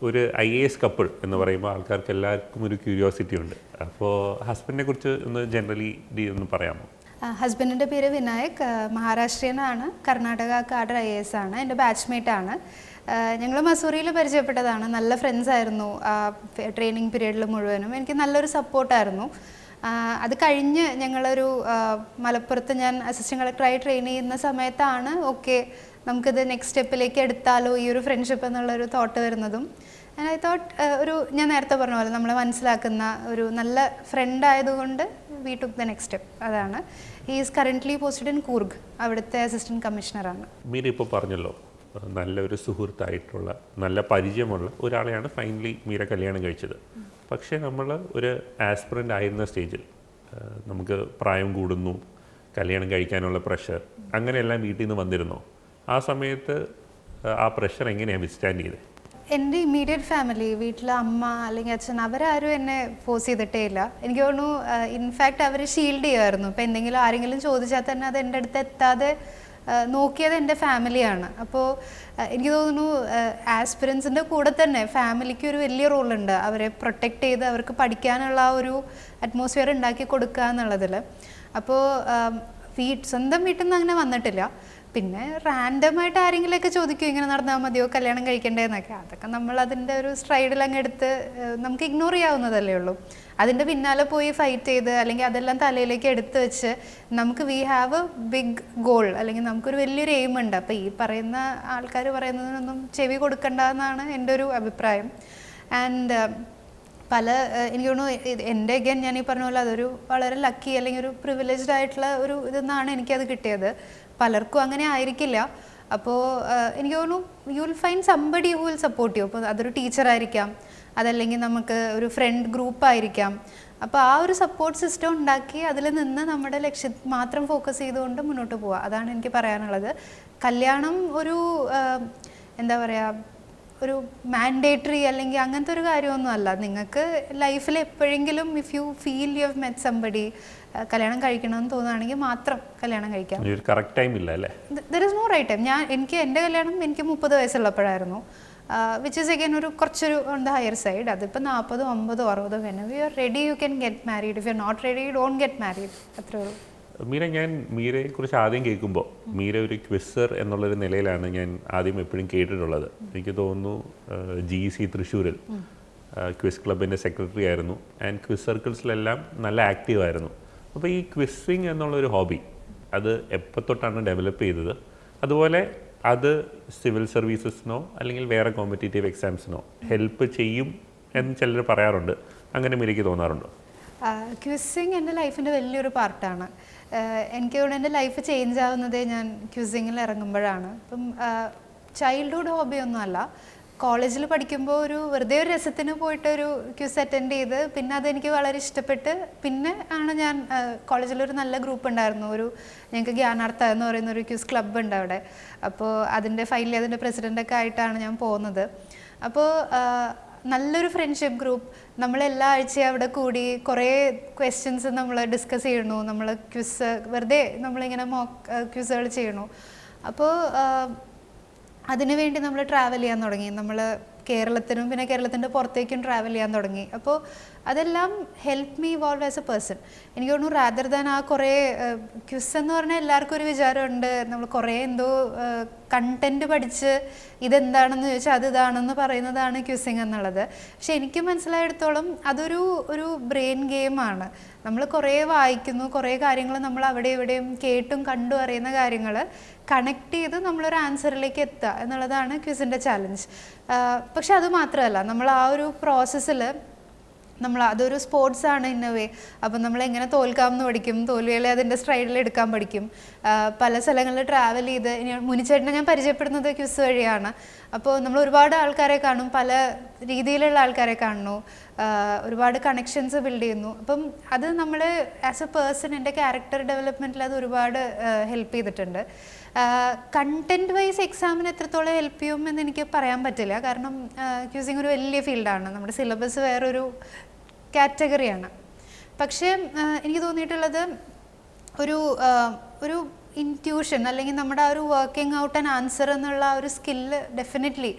ഒരു IAS കപ്പിൾ എന്ന് പറയുമ്പോൾ ആൾക്കാർക്ക് എല്ലാവർക്കും ഒരു ക്യൂരിയോസിറ്റി ഉണ്ട്. അപ്പോൾ ഹസ്ബൻഡിനെ കുറിച്ച് ഒന്ന് ജനറലി ഒന്ന് പറയാമോ? ഹസ്ബൻഡിൻ്റെ പേര് വിനായക്, മഹാരാഷ്ട്രീയനാണ്, കർണാടക കാഡർ IAS ആണ്, എൻ്റെ ബാച്ച്മേറ്റ് ആണ്. ഞങ്ങൾ മസൂറിയിൽ പരിചയപ്പെട്ടതാണ്, നല്ല ഫ്രണ്ട്സ് ആയിരുന്നു. ട്രെയിനിങ് പീരീഡിൽ മുഴുവനും എനിക്ക് നല്ലൊരു സപ്പോർട്ടായിരുന്നു. അത് കഴിഞ്ഞ് ഞങ്ങളൊരു മലപ്പുറത്ത് ഞാൻ അസിസ്റ്റൻറ്റ് കളക്ടറായി ട്രെയിൻ ചെയ്യുന്ന സമയത്താണ് നമുക്കിത് നെക്സ്റ്റ് സ്റ്റെപ്പിലേക്ക് എടുത്താലോ ഈ ഒരു ഫ്രണ്ട്ഷിപ്പ് എന്നുള്ളൊരു തോട്ട് വരുന്നതും. ആൻഡ് ഐ തോട്ട് ഞാൻ നേരത്തെ പറഞ്ഞ പോലെ നമ്മളെ മനസ്സിലാക്കുന്ന ഒരു നല്ല ഫ്രണ്ട് ആയതുകൊണ്ട് we took the next step. അതാണ്. He is currently posted in Coorg, അവിടുത്തെ അസിസ്റ്റൻറ്റ് കമ്മീഷണറാണ്. മീര ഇപ്പോൾ പറഞ്ഞല്ലോ നല്ലൊരു സുഹൃത്തായിട്ടുള്ള നല്ല പരിചയമുള്ള ഒരാളെയാണ് ഫൈനലി മീര കല്യാണം കഴിച്ചത്. പക്ഷേ നമ്മൾ ഒരു ആസ്പിറൻ്റ് ആയിരുന്ന സ്റ്റേജിൽ നമുക്ക് പ്രായം കൂടുന്നു, കല്യാണം കഴിക്കാനുള്ള പ്രഷർ, അങ്ങനെയെല്ലാം വീട്ടിൽ നിന്ന് വന്നിരുന്നോ? ആ സമയത്ത് ആ പ്രഷർ എങ്ങനെയാണ് വിസ്റ്റാൻഡ് ചെയ്തത്? എൻ്റെ ഇമ്മീഡിയറ്റ് ഫാമിലി, വീട്ടിലെ അമ്മ അല്ലെങ്കിൽ അച്ഛൻ, അവരാരും എന്നെ ഫോഴ്സ് ചെയ്തിട്ടേ ഇല്ല. എനിക്ക് തോന്നുന്നു ഇൻഫാക്റ്റ് അവർ ഷീൽഡ് ചെയ്യുമായിരുന്നു. ഇപ്പോൾ എന്തെങ്കിലും ആരെങ്കിലും ചോദിച്ചാൽ തന്നെ അത് എൻ്റെ അടുത്ത് എത്താതെ നോക്കിയത് എൻ്റെ ഫാമിലിയാണ്. അപ്പോൾ എനിക്ക് തോന്നുന്നു ആസ്പിറൻസിൻ്റെ കൂടെ തന്നെ ഫാമിലിക്ക് ഒരു വലിയ റോളുണ്ട്. അവരെ പ്രൊട്ടക്റ്റ് ചെയ്ത് അവർക്ക് പഠിക്കാനുള്ള ആ ഒരു അറ്റ്മോസ്ഫിയർ ഉണ്ടാക്കി കൊടുക്കുക എന്നുള്ളതിൽ. അപ്പോൾ സ്വന്തം വീട്ടിൽ നിന്ന് അങ്ങനെ വന്നിട്ടില്ല. പിന്നെ റാൻഡമായിട്ട് ആരെങ്കിലുമൊക്കെ ചോദിക്കും ഇങ്ങനെ നടന്നാൽ മതിയോ, കല്യാണം കഴിക്കേണ്ടതെന്നൊക്കെ. അതൊക്കെ നമ്മൾ അതിൻ്റെ ഒരു സ്ട്രൈഡിൽ അങ്ങ് എടുത്ത് നമുക്ക് ഇഗ്നോർ ചെയ്യാവുന്നതല്ലേ ഉള്ളൂ. അതിൻ്റെ പിന്നാലെ പോയി ഫൈറ്റ് ചെയ്ത് അല്ലെങ്കിൽ അതെല്ലാം തലയിലേക്ക് എടുത്ത് വെച്ച് നമുക്ക് we have a big goal, അല്ലെങ്കിൽ നമുക്കൊരു വലിയൊരു എയിം ഉണ്ട്. അപ്പോൾ ഈ പറയുന്ന ആൾക്കാർ പറയുന്നതിനൊന്നും ചെവി കൊടുക്കണ്ട എന്നാണ് എൻ്റെ ഒരു അഭിപ്രായം. ആൻഡ് എനിക്ക് തോന്നുന്നു എൻ്റെ അഗൈൻ ഞാൻ ഈ പറഞ്ഞ പോലെ അതൊരു വളരെ ലക്കി അല്ലെങ്കിൽ ഒരു പ്രിവിലേജ്ഡ് ആയിട്ടുള്ള ഒരു ഇതെന്നാണ് എനിക്കത് കിട്ടിയത്. പലർക്കും അങ്ങനെ ആയിരിക്കില്ല. അപ്പോൾ എനിക്ക് തോന്നുന്നു you will find somebody who will support you. അപ്പോൾ അതൊരു ടീച്ചറായിരിക്കാം, അതല്ലെങ്കിൽ നമുക്ക് ഒരു ഫ്രണ്ട് ഗ്രൂപ്പായിരിക്കാം. അപ്പോൾ ആ ഒരു സപ്പോർട്ട് സിസ്റ്റം ഉണ്ടാക്കി അതിൽ നിന്ന് നമ്മുടെ ലക്ഷ്യം മാത്രം ഫോക്കസ് ചെയ്തുകൊണ്ട് മുന്നോട്ട് പോവുക. അതാണ് എനിക്ക് പറയാനുള്ളത്. കല്യാണം ഒരു എന്താ പറയുക, ഒരു മാൻഡേറ്ററി അല്ലെങ്കിൽ അങ്ങനത്തെ ഒരു കാര്യമൊന്നും അല്ല. നിങ്ങൾക്ക് ലൈഫിൽ എപ്പോഴെങ്കിലും if you feel you have met somebody, കല്യാണം കഴിക്കണമെന്ന് തോന്നുകയാണെങ്കിൽ മാത്രം കല്യാണം കഴിക്കാം. കറക്റ്റ് ടൈം ഇല്ല അല്ലേ? There is no right time. എൻ്റെ കല്യാണം എനിക്ക് 30 വയസ്സുള്ളപ്പോഴായിരുന്നു, വിച്ച് ഇസ് അഗൈൻ കുറച്ചൊരു ഓൺ ദ ഹയർ സൈഡ്. അതിപ്പോൾ 40, 50, 60 whenever you are ready you can get married. If you are not ready you don't get married. അത്രേ ഉള്ളൂ. മീര, ഞാൻ മീരയെക്കുറിച്ച് ആദ്യം കേൾക്കുമ്പോൾ മീര ഒരു ക്വിസർ എന്നുള്ളൊരു നിലയിലാണ് ഞാൻ ആദ്യം എപ്പോഴും കേട്ടിട്ടുള്ളത്. എനിക്ക് തോന്നുന്നു GEC തൃശ്ശൂരിൽ ക്വിസ് ക്ലബിൻ്റെ സെക്രട്ടറി ആയിരുന്നു. ആൻഡ് ക്വിസ് സർക്കിൾസിലെല്ലാം നല്ല ആക്റ്റീവായിരുന്നു. അപ്പോൾ ഈ ക്വിസിങ് എന്നുള്ളൊരു ഹോബി അത് എപ്പോൾ തൊട്ടാണ് ഡെവലപ്പ് ചെയ്തത്? അതുപോലെ അത് സിവിൽ സർവീസസിനോ അല്ലെങ്കിൽ വേറെ കോമ്പറ്റേറ്റീവ് എക്സാംസിനോ ഹെൽപ്പ് ചെയ്യും എന്ന് ചിലർ പറയാറുണ്ട്. അങ്ങനെ മീരയ്ക്ക് തോന്നാറുണ്ടോ? ക്വിസിങ് എൻ്റെ ലൈഫിൻ്റെ വലിയൊരു പാർട്ടാണ്. എനിക്ക് തോന്നുന്നു എൻ്റെ ലൈഫ് ചേഞ്ച് ആവുന്നതേ ഞാൻ ക്വിസിങ്ങിൽ ഇറങ്ങുമ്പോഴാണ്. ഇപ്പം ചൈൽഡ്ഹുഡ് ഹോബിയൊന്നും അല്ല. കോളേജിൽ പഠിക്കുമ്പോൾ വെറുതെ ഒരു രസത്തിന് പോയിട്ടൊരു ക്വിസ് അറ്റൻഡ് ചെയ്ത് പിന്നെ അതെനിക്ക് വളരെ ഇഷ്ടപ്പെട്ട് പിന്നെ ആണ് ഞാൻ കോളേജിലൊരു നല്ല ഗ്രൂപ്പ് ഉണ്ടായിരുന്നു. ഞങ്ങൾക്ക് ജ്ഞാനാർത്ഥ എന്ന് പറയുന്ന ഒരു ക്വിസ് ക്ലബ്ബ് ഉണ്ട് അവിടെ. അപ്പോൾ അതിൻ്റെ ഫൈനലി അതിൻ്റെ പ്രസിഡൻ്റൊക്കെ ആയിട്ടാണ് ഞാൻ പോകുന്നത്. അപ്പോൾ നല്ലൊരു ഫ്രണ്ട്ഷിപ്പ് ഗ്രൂപ്പ്. നമ്മളെല്ലാ ആഴ്ചയും അവിടെ കൂടി കുറേ ക്വസ്റ്റ്യൻസ് നമ്മൾ ഡിസ്കസ് ചെയ്യണു. നമ്മൾ ക്വിസ് വെറുതെ നമ്മളിങ്ങനെ മോക്ക് ക്വിസുകൾ ചെയ്യണു. അപ്പോൾ അതിനുവേണ്ടി നമ്മൾ ട്രാവൽ ചെയ്യാൻ തുടങ്ങി. നമ്മൾ കേരളത്തിനും പിന്നെ കേരളത്തിൻ്റെ പുറത്തേക്കും ട്രാവൽ ചെയ്യാൻ തുടങ്ങി. അപ്പോൾ അതെല്ലാം help me evolve as A person. എനിക്ക് തോന്നുന്നു റാദർ ദാൻ ആ കുറേ ക്വിസ് എന്ന് പറഞ്ഞാൽ എല്ലാവർക്കും ഒരു വിചാരമുണ്ട് നമ്മൾ കുറേ എന്തോ കണ്ടൻറ്റ് പഠിച്ച് ഇതെന്താണെന്ന് ചോദിച്ചാൽ അത് ഇതാണെന്ന് പറയുന്നതാണ് ക്വിസിങ് എന്നുള്ളത്. പക്ഷെ എനിക്ക് മനസ്സിലായിടത്തോളം അതൊരു ബ്രെയിൻ ഗെയിമാണ്. നമ്മൾ കുറേ വായിക്കുന്നു, കുറേ കാര്യങ്ങൾ നമ്മൾ അവിടെ ഇവിടെയും കേട്ടും കണ്ടും അറിയുന്ന കാര്യങ്ങൾ കണക്ട് ചെയ്ത് നമ്മളൊരു ആൻസറിലേക്ക് എത്തുക എന്നുള്ളതാണ് ക്വിസിൻ്റെ ചാലഞ്ച്. പക്ഷെ അത് മാത്രമല്ല, നമ്മൾ ആ ഒരു പ്രോസസ്സിൽ അതൊരു സ്പോർട്സാണ് ഇൻ എ വേ. അപ്പം നമ്മളെങ്ങനെ തോൽക്കാമെന്ന് പഠിക്കും, തോൽവികളെ അതിൻ്റെ സ്ട്രൈഡിൽ എടുക്കാൻ പഠിക്കും. പല സ്ഥലങ്ങളിൽ ട്രാവൽ ചെയ്ത് മുനിച്ചേട്ടനെ ഞാൻ പരിചയപ്പെടുന്നത് ക്വിസ് വഴിയാണ്. അപ്പോൾ നമ്മൾ ഒരുപാട് ആൾക്കാരെ കാണും, പല രീതിയിലുള്ള ആൾക്കാരെ കാണുന്നു, ഒരുപാട് കണക്ഷൻസ് ബിൽഡ് ചെയ്യുന്നു. അപ്പം അത് നമ്മൾ ആസ് എ പേഴ്സൺ എൻ്റെ ക്യാരക്ടർ ഡെവലപ്മെൻറ്റിൽ അത് ഒരുപാട് ഹെൽപ്പ് ചെയ്തിട്ടുണ്ട്. കണ്ടൻറ്റ് വൈസ് എക്സാമിന് എത്രത്തോളം ഹെൽപ്പ് ചെയ്യും എന്ന് എനിക്ക് പറയാൻ പറ്റില്ല. കാരണം ക്യൂസിങ് ഒരു വലിയ ഫീൽഡാണ്, നമ്മുടെ സിലബസ് വേറൊരു കാറ്റഗറിയാണ്. പക്ഷേ എനിക്ക് തോന്നിയിട്ടുള്ളത് ഒരു ഇൻറ്റ്യൂഷൻ അല്ലെങ്കിൽ നമ്മുടെ ആ ഒരു വർക്കിംഗ് ഔട്ട് ആൻഡ് ആൻസർ എന്നുള്ള ഒരു സ്കില്ല് ഡെഫിനറ്റ്ലി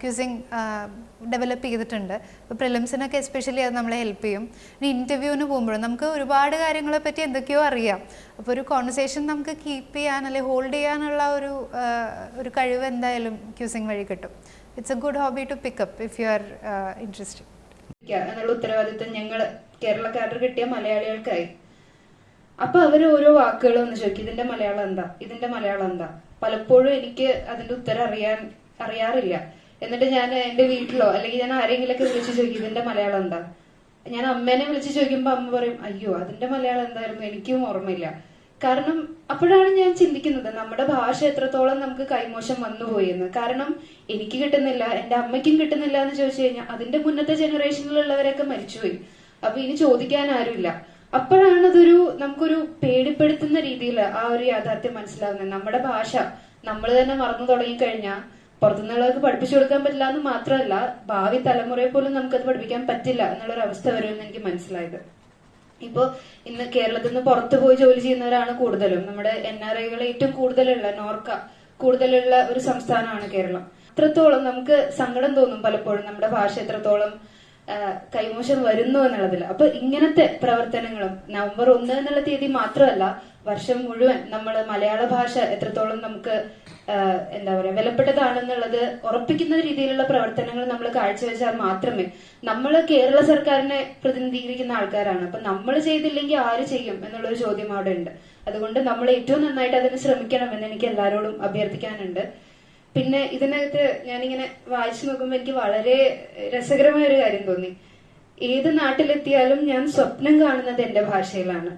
ക്യൂസിങ് ഡെവലപ്പ് ചെയ്തിട്ടുണ്ട്. ഇപ്പോൾ പ്രിലിംസിനൊക്കെ എസ്പെഷ്യലി അത് നമ്മളെ ഹെൽപ്പ് ചെയ്യും. ഇനി ഇൻ്റർവ്യൂവിന് പോകുമ്പോഴും നമുക്ക് ഒരുപാട് കാര്യങ്ങളെ പറ്റി എന്തൊക്കെയോ അറിയാം. അപ്പോൾ ഒരു കോൺവെർസേഷൻ നമുക്ക് കീപ്പ് ചെയ്യാൻ അല്ലെങ്കിൽ ഹോൾഡ് ചെയ്യാനുള്ള ഒരു കഴിവ് എന്തായാലും ക്യൂസിങ് വഴി കിട്ടും. It's a good hobby to pick up if you are interested. എന്നുള്ള ഉത്തരവാദിത്വം ഞങ്ങൾ കേരളക്കാരുടെ കിട്ടിയ മലയാളികൾക്കായി. അപ്പൊ അവർ ഓരോ വാക്കുകളും ഒന്ന് ചോദിക്കും, ഇതിന്റെ മലയാളം എന്താ, ഇതിന്റെ മലയാളം എന്താ. പലപ്പോഴും എനിക്ക് അതിന്റെ ഉത്തരം അറിയാറില്ല. എന്നിട്ട് ഞാൻ എന്റെ വീട്ടിലോ അല്ലെങ്കിൽ ഞാൻ ആരെങ്കിലൊക്കെ വിളിച്ച് ചോദിക്കും ഇതിന്റെ മലയാളം എന്താ. ഞാൻ അമ്മേനെ വിളിച്ച് ചോദിക്കുമ്പോ അമ്മ പറയും അയ്യോ അതിന്റെ മലയാളം എന്തായിരുന്നു എനിക്കും ഓർമ്മയില്ല. കാരണം അപ്പോഴാണ് ഞാൻ ചിന്തിക്കുന്നത് നമ്മുടെ ഭാഷ എത്രത്തോളം നമുക്ക് കൈമോശം വന്നുപോയെന്ന്. കാരണം എനിക്ക് കിട്ടുന്നില്ല, എന്റെ അമ്മയ്ക്കും കിട്ടുന്നില്ല എന്ന് ചോദിച്ചു കഴിഞ്ഞാൽ അതിന്റെ മുന്നത്തെ ജനറേഷനിലുള്ളവരൊക്കെ മരിച്ചുപോയി. അപ്പൊ ഇനി ചോദിക്കാൻ ആരുമില്ല. അപ്പോഴാണ് നമുക്കൊരു പേടിപ്പെടുത്തുന്ന രീതിയിൽ ആ ഒരു യാഥാർത്ഥ്യം മനസ്സിലാവുന്നത്. നമ്മുടെ ഭാഷ നമ്മൾ തന്നെ മറന്നു തുടങ്ങിക്കഴിഞ്ഞാൽ പുറത്തുനിന്നുള്ളവർക്ക് പഠിപ്പിച്ചു കൊടുക്കാൻ പറ്റില്ല എന്ന് മാത്രമല്ല ഭാവി തലമുറയെ പോലും നമുക്കത് പഠിപ്പിക്കാൻ പറ്റില്ല എന്നുള്ളൊരു അവസ്ഥ വരുമെന്ന് എനിക്ക് മനസ്സിലായത്. ഇപ്പോ ഇന്ന് കേരളത്തിൽ നിന്ന് പുറത്തു പോയി ജോലി ചെയ്യുന്നവരാണ് കൂടുതലും. നമ്മുടെ NRIകൾ ഏറ്റവും കൂടുതലുള്ള ഒരു സംസ്ഥാനമാണ് കേരളം. അത്രത്തോളം നമുക്ക് സങ്കടം തോന്നും പലപ്പോഴും നമ്മുടെ ഭാഷ എത്രത്തോളം കൈമോശം വരുന്നു എന്നുള്ളതിൽ. അപ്പൊ ഇങ്ങനത്തെ പ്രവർത്തനങ്ങളും നവംബർ 1 എന്നുള്ള തീയതി മാത്രമല്ല വർഷം മുഴുവൻ നമ്മൾ മലയാള ഭാഷ എത്രത്തോളം നമുക്ക് എന്താ പറയാ വിലപ്പെട്ടതാണെന്നുള്ളത് ഉറപ്പിക്കുന്ന രീതിയിലുള്ള പ്രവർത്തനങ്ങൾ നമ്മൾ കാഴ്ചവെച്ചാൽ മാത്രമേ, നമ്മൾ കേരള സർക്കാരിനെ പ്രതിനിധീകരിക്കുന്ന ആൾക്കാരാണ്, അപ്പൊ നമ്മൾ ചെയ്തില്ലെങ്കിൽ ആര് ചെയ്യും എന്നുള്ളൊരു ചോദ്യം അവിടെ ഉണ്ട്. അതുകൊണ്ട് നമ്മൾ ഏറ്റവും നന്നായിട്ട് അതിന് ശ്രമിക്കണം എന്ന് എനിക്ക് എല്ലാവരോടും അഭ്യർത്ഥിക്കാനുണ്ട്. പിന്നെ ഇതിനകത്ത് ഞാനിങ്ങനെ വായിച്ചു നോക്കുമ്പോൾ എനിക്ക് വളരെ രസകരമായ ഒരു കാര്യം തോന്നി. ഏത് നാട്ടിലെത്തിയാലും ഞാൻ സ്വപ്നം കാണുന്നത് എന്റെ ഭാഷയിലാണ്.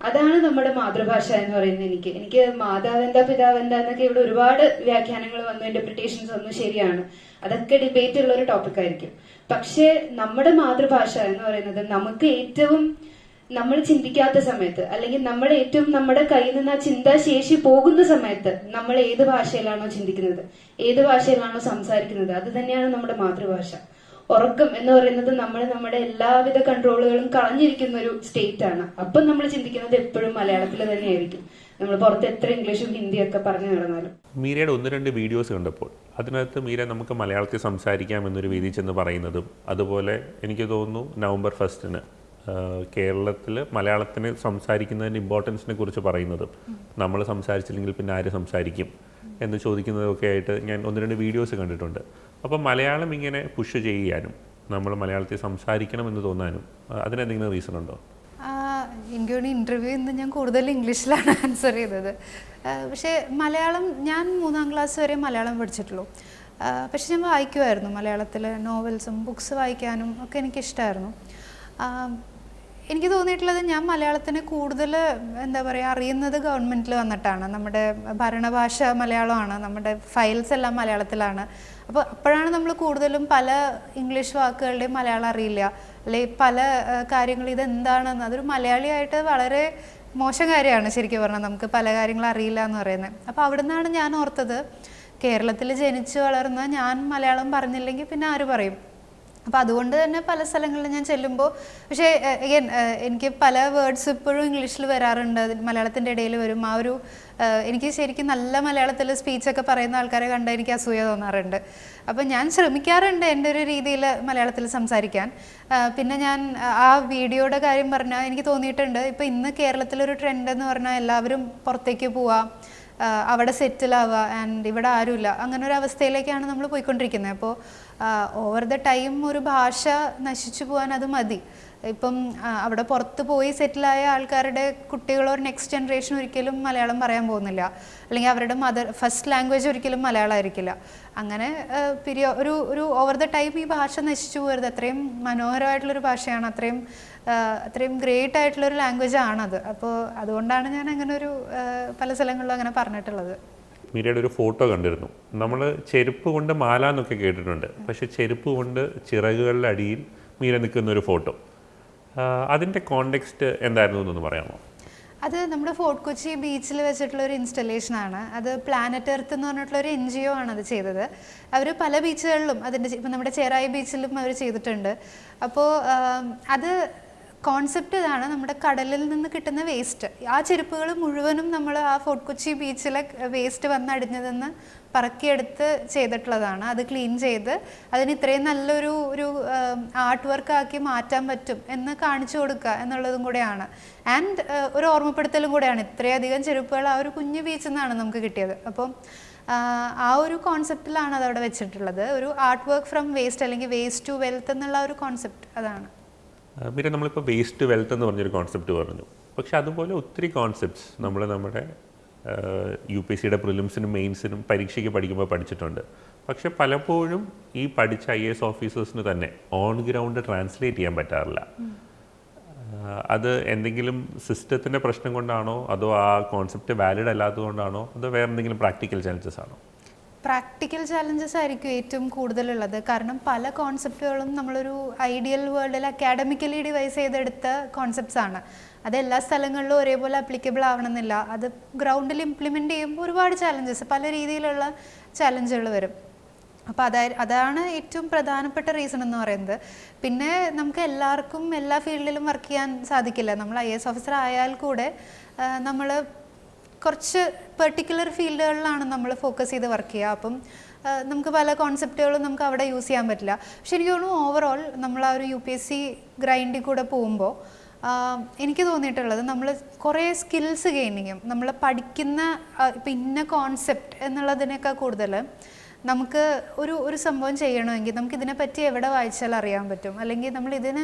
അതാണ് നമ്മുടെ മാതൃഭാഷ എന്ന് പറയുന്നത്. എനിക്ക് മാതാവെന്താ പിതാവെന്താ എന്നൊക്കെ ഇവിടെ ഒരുപാട് വ്യാഖ്യാനങ്ങൾ വന്നു, ഇന്റർപ്രിട്ടേഷൻസ് വന്നു, ശരിയാണ്, അതൊക്കെ ഡിബേറ്റ് ഉള്ള ഒരു ടോപ്പിക് ആയിരിക്കും. പക്ഷെ നമ്മുടെ മാതൃഭാഷ എന്ന് പറയുന്നത് നമുക്ക് ഏറ്റവും നമ്മൾ ചിന്തിക്കാത്ത സമയത്ത് അല്ലെങ്കിൽ നമ്മുടെ കയ്യിൽ നിന്ന് ആ ചിന്താശേഷി പോകുന്ന സമയത്ത് നമ്മൾ ഏത് ഭാഷയിലാണോ ചിന്തിക്കുന്നത്, ഏത് ഭാഷയിലാണോ സംസാരിക്കുന്നത്, അത് തന്നെയാണ് നമ്മുടെ മാതൃഭാഷ. ഉറക്കം എന്ന് പറയുന്നത് നമ്മുടെ എല്ലാവിധ കൺട്രോളുകളും കളഞ്ഞിരിക്കുന്ന ഒരു സ്റ്റേറ്റ് ആണ്. അപ്പം നമ്മൾ ചിന്തിക്കുന്നത് എപ്പോഴും മലയാളത്തിൽ തന്നെയായിരിക്കും, നമ്മൾ പുറത്ത് എത്ര ഇംഗ്ലീഷും ഹിന്ദിയൊക്കെ പറഞ്ഞു നടന്നാലും. മീരയുടെ 1-2 വീഡിയോസ് കണ്ടപ്പോൾ അതിനകത്ത് മീര നമുക്ക് മലയാളത്തിൽ സംസാരിക്കാം എന്നൊരു വേദി ചെന്ന് പറയുന്നതും, അതുപോലെ എനിക്ക് തോന്നുന്നു നവംബർ 1 കേരളത്തിൽ മലയാളത്തിന് സംസാരിക്കുന്നതിൻ്റെ ഇമ്പോർട്ടൻസിനെ കുറിച്ച് പറയുന്നതും, നമ്മൾ സംസാരിച്ചില്ലെങ്കിൽ പിന്നെ ആര് സംസാരിക്കും എന്ന് ചോദിക്കുന്നതൊക്കെ ആയിട്ട് ഞാൻ 1-2 വീഡിയോസ് കണ്ടിട്ടുണ്ട്. അപ്പം മലയാളം ഇങ്ങനെ പുഷ് ചെയ്യാനും നമ്മൾ മലയാളത്തിൽ സംസാരിക്കണം എന്ന് തോന്നാനും അതിനെന്തെങ്കിലും റീസൺ ഉണ്ടോ? എനിക്ക് തോന്നുന്നു ഇൻ്റർവ്യൂ ഇന്ന് ഞാൻ കൂടുതൽ ഇംഗ്ലീഷിലാണ് ആൻസർ ചെയ്തത്. പക്ഷേ മലയാളം ഞാൻ 3ാം ക്ലാസ് വരെ മലയാളം പഠിച്ചിട്ടുള്ളൂ. പക്ഷെ ഞാൻ വായിക്കുമായിരുന്നു, മലയാളത്തിൽ നോവൽസും ബുക്സ് വായിക്കാനും ഒക്കെ എനിക്കിഷ്ടമായിരുന്നു. എനിക്ക് തോന്നിയിട്ടുള്ളത് ഞാൻ മലയാളത്തിന് കൂടുതൽ എന്താ പറയുക അറിയുന്നത് ഗവൺമെൻറ്റിൽ വന്നിട്ടാണ്. നമ്മുടെ ഭരണഭാഷ മലയാളമാണ്, നമ്മുടെ ഫയൽസ് എല്ലാം മലയാളത്തിലാണ്. അപ്പോൾ അപ്പോഴാണ് നമ്മൾ കൂടുതലും പല ഇംഗ്ലീഷ് വാക്കുകളുടെയും മലയാളം അറിയില്ല, അല്ലെങ്കിൽ പല കാര്യങ്ങൾ ഇതെന്താണെന്ന് അതൊരു മലയാളിയായിട്ട് വളരെ മോശം കാര്യമാണ് ശരിക്കും പറഞ്ഞാൽ, നമുക്ക് പല കാര്യങ്ങളും അറിയില്ല എന്ന് പറയുന്നത്. അപ്പോൾ അവിടെ നിന്നാണ് ഞാൻ ഓർത്തത്, കേരളത്തിൽ ജനിച്ച് വളർന്ന ഞാൻ മലയാളം പറഞ്ഞില്ലെങ്കിൽ പിന്നെ ആര് പറയും. അപ്പോൾ അതുകൊണ്ട് തന്നെ പല സ്ഥലങ്ങളിൽ ഞാൻ ചെല്ലുമ്പോൾ, പക്ഷേ അഗൈൻ എനിക്ക് പല വേർഡ്സ് ഇപ്പോഴും ഇംഗ്ലീഷിൽ വരാറുണ്ട്, മലയാളത്തിൻ്റെ ഇടയിൽ വരും. ആ ഒരു എനിക്ക് ശരിക്കും നല്ല മലയാളത്തിൽ സ്പീച്ചൊക്കെ പറയുന്ന ആൾക്കാരെ കണ്ടാൽ എനിക്ക് അസൂയ തോന്നാറുണ്ട്. അപ്പോൾ ഞാൻ ശ്രമിക്കാറുണ്ട് എൻ്റെ ഒരു രീതിയിൽ മലയാളത്തിൽ സംസാരിക്കാൻ. പിന്നെ ഞാൻ ആ വീഡിയോയുടെ കാര്യം പറഞ്ഞാൽ എനിക്ക് തോന്നിയിട്ടുണ്ട്, ഇപ്പോൾ ഇന്ന് കേരളത്തിലൊരു ട്രെൻഡ് എന്ന് പറഞ്ഞാൽ എല്ലാവരും പുറത്തേക്ക് പോവാം, അവിടെ സെറ്റിലാവുക, ആൻഡ് ഇവിടെ ആരുമില്ല, അങ്ങനെ ഒരു അവസ്ഥയിലേക്കാണ് നമ്മൾ പോയിക്കൊണ്ടിരിക്കുന്നത്. അപ്പോൾ ഓവർ ദ ടൈം ഒരു ഭാഷ നശിച്ചു പോകാൻ അത് മതി. ഇപ്പം അവിടെ പുറത്ത് പോയി സെറ്റിലായ ആൾക്കാരുടെ കുട്ടികളോ നെക്സ്റ്റ് ജനറേഷൻ ഒരിക്കലും മലയാളം പറയാൻ പോകുന്നില്ല, അല്ലെങ്കിൽ അവരുടെ ഫസ്റ്റ് ലാംഗ്വേജ് ഒരിക്കലും മലയാളം ആയിരിക്കില്ല. അങ്ങനെ ഒരു ഓവർ ദ ടൈം ഈ ഭാഷ നശിച്ചു പോകരുത്. അത്രയും മനോഹരമായിട്ടുള്ളൊരു ഭാഷയാണ്, അത്രയും ഗ്രേറ്റ് ആയിട്ടുള്ളൊരു ലാംഗ്വേജ് ആണത്. അപ്പോൾ അതുകൊണ്ടാണ് ഞാൻ അങ്ങനെ ഒരു പല സ്ഥലങ്ങളിലും അങ്ങനെ പറഞ്ഞിട്ടുള്ളത്. മീരയുടെ ഒരു ഫോട്ടോ കണ്ടിരുന്നു. നമ്മൾ ചെരുപ്പ് കൊണ്ട് മാല എന്നൊക്കെ കേട്ടിട്ടുണ്ട്, പക്ഷെ ചെരുപ്പ് കൊണ്ട് ചിറകുകളുടെ അടിയിൽ മീര നിൽക്കുന്ന ഒരു ഫോട്ടോ, അതിൻ്റെ കോണ്ടെക്സ്റ്റ് എന്തായിരുന്നു എന്നൊന്ന് പറയാമോ? അത് നമ്മുടെ ഫോർട്ട് കൊച്ചി ബീച്ചിൽ വെച്ചിട്ടുള്ള ഒരു ഇൻസ്റ്റലേഷനാണ്. അത് പ്ലാനറ്റ് എർത്ത് എന്ന് പറഞ്ഞിട്ടുള്ള ഒരു NGO ആണ് അത് ചെയ്തത്. അവർ പല ബീച്ചുകളിലും ഇപ്പം നമ്മുടെ ചേറായി ബീച്ചിലും അവർ ചെയ്തിട്ടുണ്ട്. അപ്പോൾ അത് കോൺസെപ്റ്റ് ഇതാണ്, നമ്മുടെ കടലിൽ നിന്ന് കിട്ടുന്ന വേസ്റ്റ്, ആ ചെരുപ്പുകൾ മുഴുവനും നമ്മൾ ആ ഫോർട്ട് കൊച്ചി ബീച്ചിലെ വേസ്റ്റ് വന്നടിഞ്ഞതെന്ന് പറക്കിയെടുത്ത് ചെയ്തിട്ടുള്ളതാണ്. അത് ക്ലീൻ ചെയ്ത് അതിന് ഇത്രയും നല്ലൊരു ആർട്ട് വർക്ക് ആക്കി മാറ്റാൻ പറ്റും എന്ന് കാണിച്ചു കൊടുക്കുക എന്നുള്ളതും കൂടെയാണ്. ആൻഡ് ഒരു ഓർമ്മപ്പെടുത്തലും കൂടെയാണ്, ഇത്രയധികം ചെരുപ്പുകൾ ആ ഒരു കുഞ്ഞു ബീച്ചിൽ നിന്നാണ് നമുക്ക് കിട്ടിയത്. അപ്പം ആ ഒരു കോൺസെപ്റ്റിലാണ് അതവിടെ വെച്ചിട്ടുള്ളത്, ഒരു ആർട്ട് വർക്ക് ഫ്രം വേസ്റ്റ് അല്ലെങ്കിൽ വേസ്റ്റ് ടു വെൽത്ത് എന്നുള്ള ഒരു കോൺസെപ്റ്റ് അതാണ്. പിന്നെ നമ്മളിപ്പോൾ വേസ്റ്റ് വെൽത്ത് എന്ന് പറഞ്ഞൊരു കോൺസെപ്റ്റ് പറഞ്ഞു, പക്ഷെ അതുപോലെ ഒത്തിരി കോൺസെപ്റ്റ്സ് നമ്മുടെ UPSCയുടെ പ്രിലിംസിനും മെയിൻസിനും പരീക്ഷയ്ക്ക് പഠിക്കുമ്പോൾ പഠിച്ചിട്ടുണ്ട്. പക്ഷെ പലപ്പോഴും ഈ പഠിച്ച IAS ഓഫീസേഴ്സിന് തന്നെ ഓൺ ഗ്രൗണ്ട് ട്രാൻസ്ലേറ്റ് ചെയ്യാൻ പറ്റാറില്ല. അത് എന്തെങ്കിലും സിസ്റ്റത്തിൻ്റെ പ്രശ്നം കൊണ്ടാണോ, അതോ ആ കോൺസെപ്റ്റ് വാലിഡ് അല്ലാത്തത് കൊണ്ടാണോ, അതോ വേറെ എന്തെങ്കിലും പ്രാക്ടിക്കൽ ചാലഞ്ചസ് ആണോ? പ്രാക്ടിക്കൽ ചാലഞ്ചസ് ആയിരിക്കും ഏറ്റവും കൂടുതലുള്ളത്. കാരണം പല കോൺസെപ്റ്റുകളും നമ്മളൊരു ഐഡിയൽ വേൾഡിൽ അക്കാഡമിക്കലി ഡിവൈസ് ചെയ്തെടുത്ത കോൺസെപ്റ്റ്സ് ആണ്. അത് എല്ലാ സ്ഥലങ്ങളിലും ഒരേപോലെ അപ്ലിക്കബിൾ ആവണമെന്നില്ല. അത് ഗ്രൗണ്ടിൽ ഇംപ്ലിമെൻറ്റ് ചെയ്യുമ്പോൾ ഒരുപാട് ചാലഞ്ചസ്, പല രീതിയിലുള്ള ചാലഞ്ചുകൾ വരും. അപ്പോൾ അതാണ് ഏറ്റവും പ്രധാനപ്പെട്ട റീസൺ എന്ന് പറയുന്നത്. പിന്നെ നമുക്ക് എല്ലാവർക്കും എല്ലാ ഫീൽഡിലും വർക്ക് ചെയ്യാൻ സാധിക്കില്ല. നമ്മൾ IAS ഓഫീസർ ആയാൽ കൂടെ നമ്മൾ കുറച്ച് പെർട്ടിക്കുലർ ഫീൽഡുകളിലാണ് നമ്മൾ ഫോക്കസ് ചെയ്ത് വർക്ക് ചെയ്യുക. അപ്പം നമുക്ക് പല കോൺസെപ്റ്റുകളും നമുക്ക് അവിടെ യൂസ് ചെയ്യാൻ പറ്റില്ല. പക്ഷെ എനിക്ക് തോന്നുന്നു ഓവറോൾ നമ്മൾ ആ ഒരു UPSC ഗ്രൈൻഡിൽ കൂടെ പോകുമ്പോൾ എനിക്ക് തോന്നിയിട്ടുള്ളത് നമ്മൾ കുറേ സ്കിൽസ് ഗെയിൻ ചെയ്യും. നമ്മൾ പഠിക്കുന്ന ഇപ്പം ഇന്ന കോൺസെപ്റ്റ് എന്നുള്ളതിനേക്കാൾ കൂടുതൽ നമുക്ക് ഒരു സംഭവം ചെയ്യണമെങ്കിൽ നമുക്ക് ഇതിനെപ്പറ്റി എവിടെ വായിച്ചാൽ അറിയാൻ പറ്റും, അല്ലെങ്കിൽ നമ്മൾ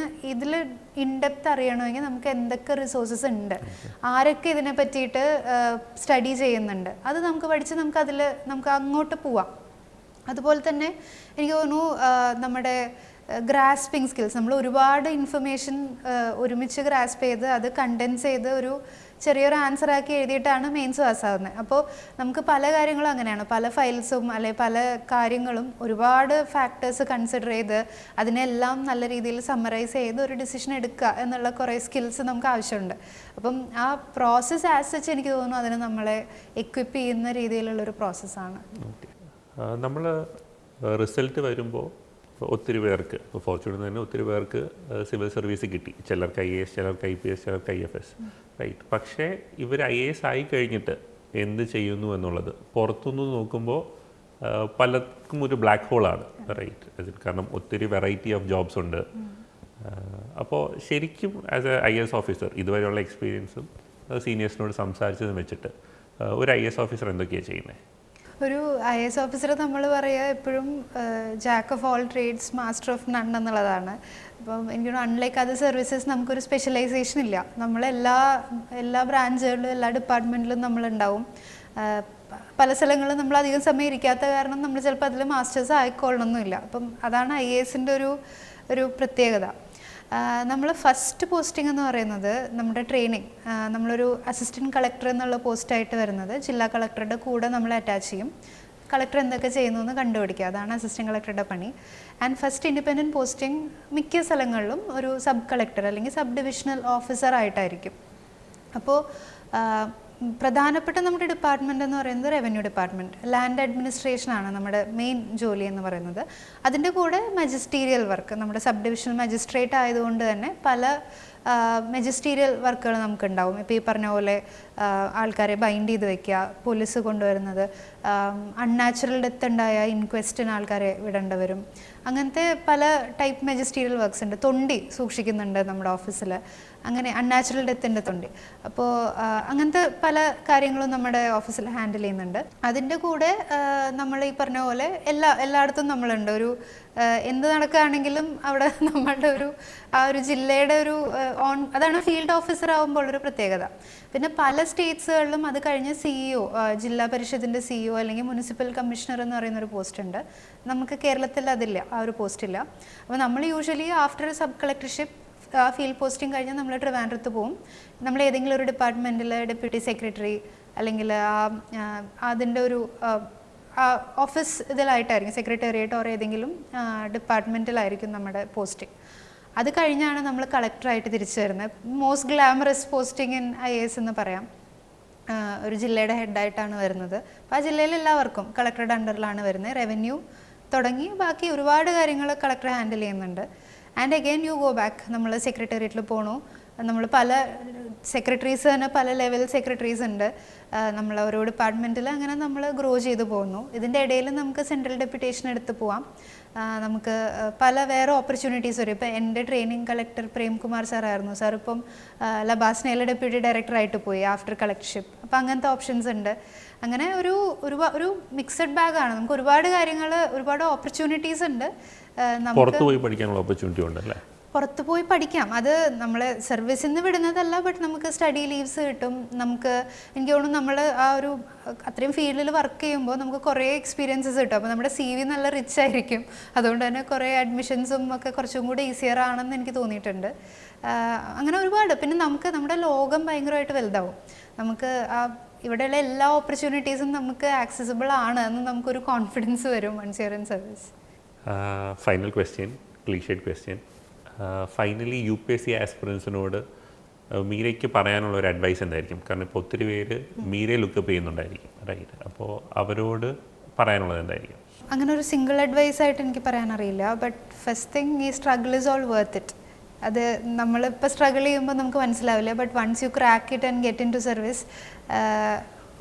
ഇതിൽ ഇൻഡെപ്ത് അറിയണമെങ്കിൽ നമുക്ക് എന്തൊക്കെ റിസോഴ്സസ് ഉണ്ട്, ആരൊക്കെ ഇതിനെ പറ്റിയിട്ട് സ്റ്റഡി ചെയ്യുന്നുണ്ട്, അത് നമുക്ക് പഠിച്ച് നമുക്ക് അങ്ങോട്ട് പോവാം. അതുപോലെ തന്നെ എനിക്ക് തോന്നുന്നു നമ്മുടെ ഗ്രാസ്പിംഗ് സ്കിൽസ്, നമ്മൾ ഒരുപാട് ഇൻഫർമേഷൻ ഒരുമിച്ച് ഗ്രാസ്പ് ചെയ്ത് അത് കണ്ടൻസ് ചെയ്ത് ഒരു ചെറിയൊരു ആൻസർ ആക്കി എഴുതിയിട്ടാണ് മെയിൻസ് പാസ്സാകുന്നത്. അപ്പോൾ നമുക്ക് പല കാര്യങ്ങളും അങ്ങനെയാണ്, പല ഫയൽസും അല്ലെ പല കാര്യങ്ങളും ഒരുപാട് ഫാക്ടേഴ്സ് കൺസിഡർ ചെയ്ത് അതിനെല്ലാം നല്ല രീതിയിൽ സമ്മറൈസ് ചെയ്ത് ഒരു ഡിസിഷൻ എടുക്കുക എന്നുള്ള കുറേ സ്കിൽസ് നമുക്ക് ആവശ്യമുണ്ട്. അപ്പം ആ പ്രോസസ്സ് ആസ് സച്ച് എനിക്ക് തോന്നുന്നു അതിന് നമ്മളെ എക്വിപ്പ് ചെയ്യുന്ന രീതിയിലുള്ളൊരു പ്രോസസ്സാണ്. നമ്മൾ റിസൾട്ട് വരുമ്പോൾ ഒത്തിരി പേർക്ക്, ഇപ്പോൾ ഫോർച്യൂണിൽ തന്നെ ഒത്തിരി പേർക്ക് സിവിൽ സർവീസ് കിട്ടി, ചിലർക്ക് IAS, ചിലർക്ക് IPS, ചിലർക്ക് IFS, റൈറ്റ്. പക്ഷേ ഇവർ IAS ആയി കഴിഞ്ഞിട്ട് എന്ത് ചെയ്യുന്നു എന്നുള്ളത് പുറത്തുനിന്ന് നോക്കുമ്പോൾ പലർക്കും ഒരു ബ്ലാക്ക് ഹോളാണ്, റൈറ്റ്. കാരണം ഒത്തിരി വെറൈറ്റി ഓഫ് ജോബ്സ് ഉണ്ട്. അപ്പോൾ ശരിക്കും ആസ് എ IAS ഓഫീസർ ഇതുവരെയുള്ള എക്സ്പീരിയൻസും സീനിയേഴ്സിനോട് സംസാരിച്ചതും വെച്ചിട്ട് ഒരു IAS ഓഫീസർ എന്തൊക്കെയാണ് ചെയ്യുന്നത്? ഒരു IAS ഓഫീസർ നമ്മൾ പറയുക എപ്പോഴും jack of all trades master of none എന്നുള്ളതാണ്. അപ്പം എനിക്ക് അൺലൈക്ക് അതർ സർവീസസ് നമുക്കൊരു സ്പെഷ്യലൈസേഷൻ ഇല്ല. എല്ലാ ബ്രാഞ്ചുകളിലും എല്ലാ ഡിപ്പാർട്ട്മെൻറ്റിലും നമ്മളുണ്ടാവും. പല സ്ഥലങ്ങളിലും നമ്മൾ അധികം സമയം ഇരിക്കാത്ത കാരണം നമ്മൾ ചിലപ്പോൾ അതിൽ മാസ്റ്റേഴ്സ് ആയിക്കൊള്ളണമെന്നില്ല. അപ്പം അതാണ് IASൻ്റെ ഒരു പ്രത്യേകത. നമ്മൾ ഫസ്റ്റ് പോസ്റ്റിംഗ് എന്ന് പറയുന്നത് നമ്മുടെ ട്രെയിനിങ്, നമ്മളൊരു അസിസ്റ്റൻറ്റ് കളക്ടർ എന്നുള്ള പോസ്റ്റായിട്ട് വരുന്നത് ജില്ലാ കളക്ടറുടെ കൂടെ നമ്മൾ അറ്റാച്ച് ചെയ്യും. കളക്ടർ എന്തൊക്കെ ചെയ്യുന്നു എന്ന് കണ്ടുപിടിക്കുക, അതാണ് അസിസ്റ്റൻറ്റ് കളക്ടറുടെ പണി. ആൻഡ് ഫസ്റ്റ് ഇൻഡിപെൻഡൻറ്റ് പോസ്റ്റിംഗ് മിക്ക സ്ഥലങ്ങളിലും ഒരു സബ് കളക്ടർ അല്ലെങ്കിൽ സബ് ഡിവിഷണൽ ഓഫീസർ ആയിട്ടായിരിക്കും. അപ്പോൾ പ്രധാനപ്പെട്ട നമ്മുടെ ഡിപ്പാർട്ട്മെൻറ്റ് എന്ന് പറയുന്നത് റവന്യൂ ഡിപ്പാർട്ട്മെൻറ്റ്, ലാൻഡ് അഡ്മിനിസ്ട്രേഷനാണ് നമ്മുടെ മെയിൻ ജോലി എന്ന് പറയുന്നത്. അതിൻ്റെ കൂടെ മജിസ്റ്റീരിയൽ വർക്ക്, നമ്മുടെ സബ് ഡിവിഷണൽ മജിസ്ട്രേറ്റ് ആയതുകൊണ്ട് തന്നെ പല മജിസ്റ്റീരിയൽ വർക്കുകൾ നമുക്കുണ്ടാവും. ഇപ്പോൾ ഈ പറഞ്ഞ പോലെ ആൾക്കാരെ ബൈൻഡ് ചെയ്ത് വെക്കുക, പോലീസ് കൊണ്ടുവരുന്നത്, അൺനാച്ചുറൽ ഡെത്ത് ഉണ്ടായ ഇൻക്വസ്റ്റിന് ആൾക്കാരെ വിടേണ്ടി വരും. അങ്ങനത്തെ പല ടൈപ്പ് മജിസ്റ്റീരിയൽ വർക്ക്സ് ഉണ്ട്. തൊണ്ടി സൂക്ഷിക്കുന്നുണ്ട് നമ്മുടെ ഓഫീസിൽ, അങ്ങനെ അൺനാച്ചുറൽ ഡെത്തിൻ്റെ തൊണ്ടി. അപ്പോൾ അങ്ങനത്തെ പല കാര്യങ്ങളും നമ്മുടെ ഓഫീസിൽ ഹാൻഡിൽ ചെയ്യുന്നുണ്ട്. അതിൻ്റെ കൂടെ നമ്മൾ ഈ പറഞ്ഞ പോലെ എല്ലായിടത്തും നമ്മളുണ്ട്. എന്ത് നടക്കുകയാണെങ്കിലും അവിടെ നമ്മളുടെ ആ ഒരു ജില്ലയുടെ അതാണ് ഫീൽഡ് ഓഫീസർ ആകുമ്പോൾ ഒരു പ്രത്യേകത. പിന്നെ പല സ്റ്റേറ്റ്സുകളിലും അത് കഴിഞ്ഞ് CEO, ജില്ലാ പരിഷത്തിൻ്റെ CEO അല്ലെങ്കിൽ മുനിസിപ്പൽ കമ്മീഷണർ എന്ന് പറയുന്ന ഒരു പോസ്റ്റ് ഉണ്ട്. നമുക്ക് കേരളത്തിൽ അതില്ല, ആ ഒരു പോസ്റ്റില്ല. അപ്പോൾ നമ്മൾ usually after sub collectorship field posting കഴിഞ്ഞാൽ നമ്മൾ ട്രിവാൻഡ്രത്ത് പോകും. നമ്മൾ ഏതെങ്കിലും ഒരു ഡിപ്പാർട്ട്മെൻറ്റിൽ ഡെപ്യൂട്ടി സെക്രട്ടറി അല്ലെങ്കിൽ അതിൻ്റെ ഓഫീസ് ഇതിലായിട്ടായിരിക്കും, സെക്രട്ടേറിയറ്റ് ഓർ ഏതെങ്കിലും ഡിപ്പാർട്ട്മെൻറ്റിലായിരിക്കും നമ്മുടെ പോസ്റ്റിംഗ്. അത് കഴിഞ്ഞാണ് നമ്മൾ കളക്ടറായിട്ട് തിരിച്ചു വരുന്നത്. Most glamorous posting in IAS എന്ന് പറയാം. ഒരു ജില്ലയുടെ ഹെഡായിട്ടാണ് വരുന്നത്. അപ്പോൾ ആ ജില്ലയിൽ എല്ലാവർക്കും കളക്ടറുടെ അണ്ടറിലാണ് വരുന്നത്. റവന്യൂ തുടങ്ങി ബാക്കി ഒരുപാട് കാര്യങ്ങൾ കളക്ടർ ഹാൻഡിൽ ചെയ്യുന്നുണ്ട്. And again you go back, നമ്മൾ സെക്രട്ടേറിയറ്റിൽ പോകണു. നമ്മൾ പല സെക്രട്ടറീസ് തന്നെ പല ലെവൽ സെക്രട്ടറീസ് ഉണ്ട് നമ്മൾ ഓരോ ഡിപ്പാർട്ട്മെൻറ്റിൽ. അങ്ങനെ നമ്മൾ ഗ്രോ ചെയ്ത് പോകുന്നു. ഇതിൻ്റെ ഇടയിൽ നമുക്ക് സെൻട്രൽ ഡെപ്യൂട്ടേഷൻ എടുത്ത് പോവാം. നമുക്ക് പല വേറെ ഓപ്പർച്യൂണിറ്റീസ് വരും. ഇപ്പോൾ എൻ്റെ ട്രെയിനിങ് കളക്ടർ പ്രേംകുമാർ സാറായിരുന്നു. സാർ ഇപ്പം ലബാസ്നയിലെ ഡെപ്യൂട്ടി ഡയറക്ടറായിട്ട് പോയി ആഫ്റ്റർ കളക്ടർഷിപ്പ്. അപ്പോൾ അങ്ങനത്തെ ഓപ്ഷൻസ് ഉണ്ട്. അങ്ങനെ ഒരു മിക്സഡ് ബാഗാണ്. നമുക്ക് ഒരുപാട് കാര്യങ്ങൾ, ഒരുപാട് ഓപ്പർച്യൂണിറ്റീസ് ഉണ്ട്. പുറത്ത് പോയി പഠിക്കാനുള്ള ഓപ്പർച്യൂണിറ്റി ഉണ്ടല്ലേ? പുറത്ത് പോയി പഠിക്കാം. അത് നമ്മൾ സർവീസിൽ നിന്ന് വിടുന്നതല്ല, ബട്ട് നമുക്ക് സ്റ്റഡി ലീവ്സ് കിട്ടും. എനിക്ക് തോന്നുന്നു നമ്മൾ അത്രയും ഫീൽഡിൽ വർക്ക് ചെയ്യുമ്പോൾ നമുക്ക് കുറേ എക്സ്പീരിയൻസസ് കിട്ടും. അപ്പോൾ നമ്മുടെ CV നല്ല റിച്ച് ആയിരിക്കും. അതുകൊണ്ട് തന്നെ കുറേ അഡ്മിഷൻസും ഒക്കെ കുറച്ചും കൂടി ഈസിയർ ആണെന്ന് എനിക്ക് തോന്നിയിട്ടുണ്ട്. അങ്ങനെ ഒരുപാട്. പിന്നെ നമ്മുടെ ലോകം ഭയങ്കരമായിട്ട് വലുതാവും. നമുക്ക് ഇവിടെയുള്ള എല്ലാ ഓപ്പർച്യൂണിറ്റീസും നമുക്ക് ആക്സസിബിൾ ആണ് എന്ന് നമുക്കൊരു കോൺഫിഡൻസ് വരും once you are in service. Final question, cliched question. Finally UPSC ആസ്പിറൻസിനോട് മീരയ്ക്ക് പറയാനുള്ള ഒരു അഡ്വൈസ് എന്തായിരിക്കും? കാരണം ഇപ്പോൾ ഒത്തിരി പേര് മീരയെ ലുക്കപ്പ് ചെയ്യുന്നുണ്ടായിരിക്കും, റൈറ്റ്? അപ്പോൾ അവരോട് പറയാനുള്ളത് എന്തായിരിക്കും? അങ്ങനെ ഒരു സിംഗിൾ അഡ്വൈസ് ആയിട്ട് എനിക്ക് പറയാനറിയില്ല. ബട്ട് ഫസ്റ്റ് തിങ്, ഈ struggle is all worth it. അത് നമ്മളിപ്പോൾ സ്ട്രഗിൾ ചെയ്യുമ്പോൾ നമുക്ക് മനസ്സിലാവില്ല. But once you crack it and get into service,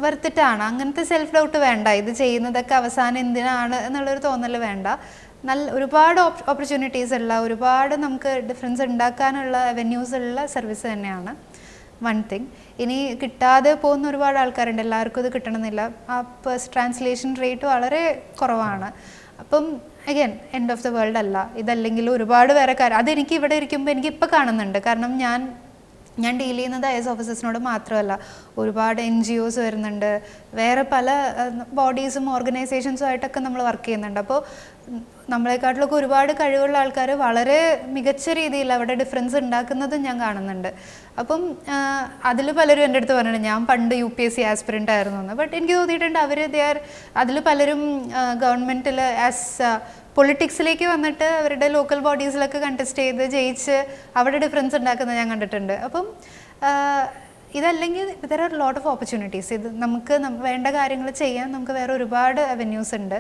വർത്തിട്ടാണ്. അങ്ങനത്തെ സെൽഫ് ഡൗട്ട് വേണ്ട. ഇത് ചെയ്യുന്നതൊക്കെ അവസാനം എന്തിനാണ് എന്നുള്ളൊരു തോന്നൽ വേണ്ട. ഒരുപാട് ഓപ്പർച്യൂണിറ്റീസ് ഉള്ള, ഒരുപാട് നമുക്ക് ഡിഫറൻസ് ഉണ്ടാക്കാനുള്ള അവന്യൂസ് ഉള്ള സർവീസ് തന്നെയാണ് വൺ തിങ്. ഇനി കിട്ടാതെ പോകുന്ന ഒരുപാട് ആൾക്കാരുണ്ട്. എല്ലാവർക്കും ഇത് കിട്ടണമെന്നില്ല. ആ ട്രാൻസ്ലേഷൻ റേറ്റ് വളരെ കുറവാണ്. അപ്പം again end of the world അല്ല. ഇതല്ലെങ്കിൽ ഒരുപാട് വേറെ കാര്യം അതെനിക്ക് ഇവിടെ ഇരിക്കുമ്പോൾ എനിക്കിപ്പോൾ കാണുന്നുണ്ട്. കാരണം ഞാൻ ഡീൽ ചെയ്യുന്നത് IAS ഓഫീസേഴ്സിനോട് മാത്രമല്ല, ഒരുപാട് NGOs വരുന്നുണ്ട്, വേറെ പല ബോഡീസും ഓർഗനൈസേഷൻസും ആയിട്ടൊക്കെ നമ്മൾ വർക്ക് ചെയ്യുന്നുണ്ട്. അപ്പോൾ നമ്മളെക്കാട്ടിലൊക്കെ ഒരുപാട് കഴിവുള്ള ആൾക്കാർ വളരെ മികച്ച രീതിയിൽ അവിടെ ഡിഫറൻസ് ഉണ്ടാക്കുന്നതും ഞാൻ കാണുന്നുണ്ട്. അപ്പം അതിൽ പലരും എൻ്റെ അടുത്ത് പറഞ്ഞിട്ടുണ്ട് ഞാൻ പണ്ട് UPSC ആസ്പിറൻ്റ് ആയിരുന്നു എന്ന്. ബട്ട് എനിക്ക് തോന്നിയിട്ടുണ്ട് അതിൽ പലരും ഗവൺമെൻറ്റിൽ പൊളിറ്റിക്സിലേക്ക് വന്നിട്ട് അവരുടെ ലോക്കൽ ബോഡീസിലൊക്കെ കണ്ടസ്റ്റ് ചെയ്ത് ജയിച്ച് അവിടെ ഡിഫറൻസ് ഉണ്ടാക്കുന്നത് ഞാൻ കണ്ടിട്ടുണ്ട്. അപ്പം ഇതല്ലെങ്കിൽ there are lot of opportunities. ഇത് നമുക്ക് വേണ്ട കാര്യങ്ങൾ ചെയ്യാൻ നമുക്ക് വേറെ ഒരുപാട് അവന്യൂസ് ഉണ്ട്.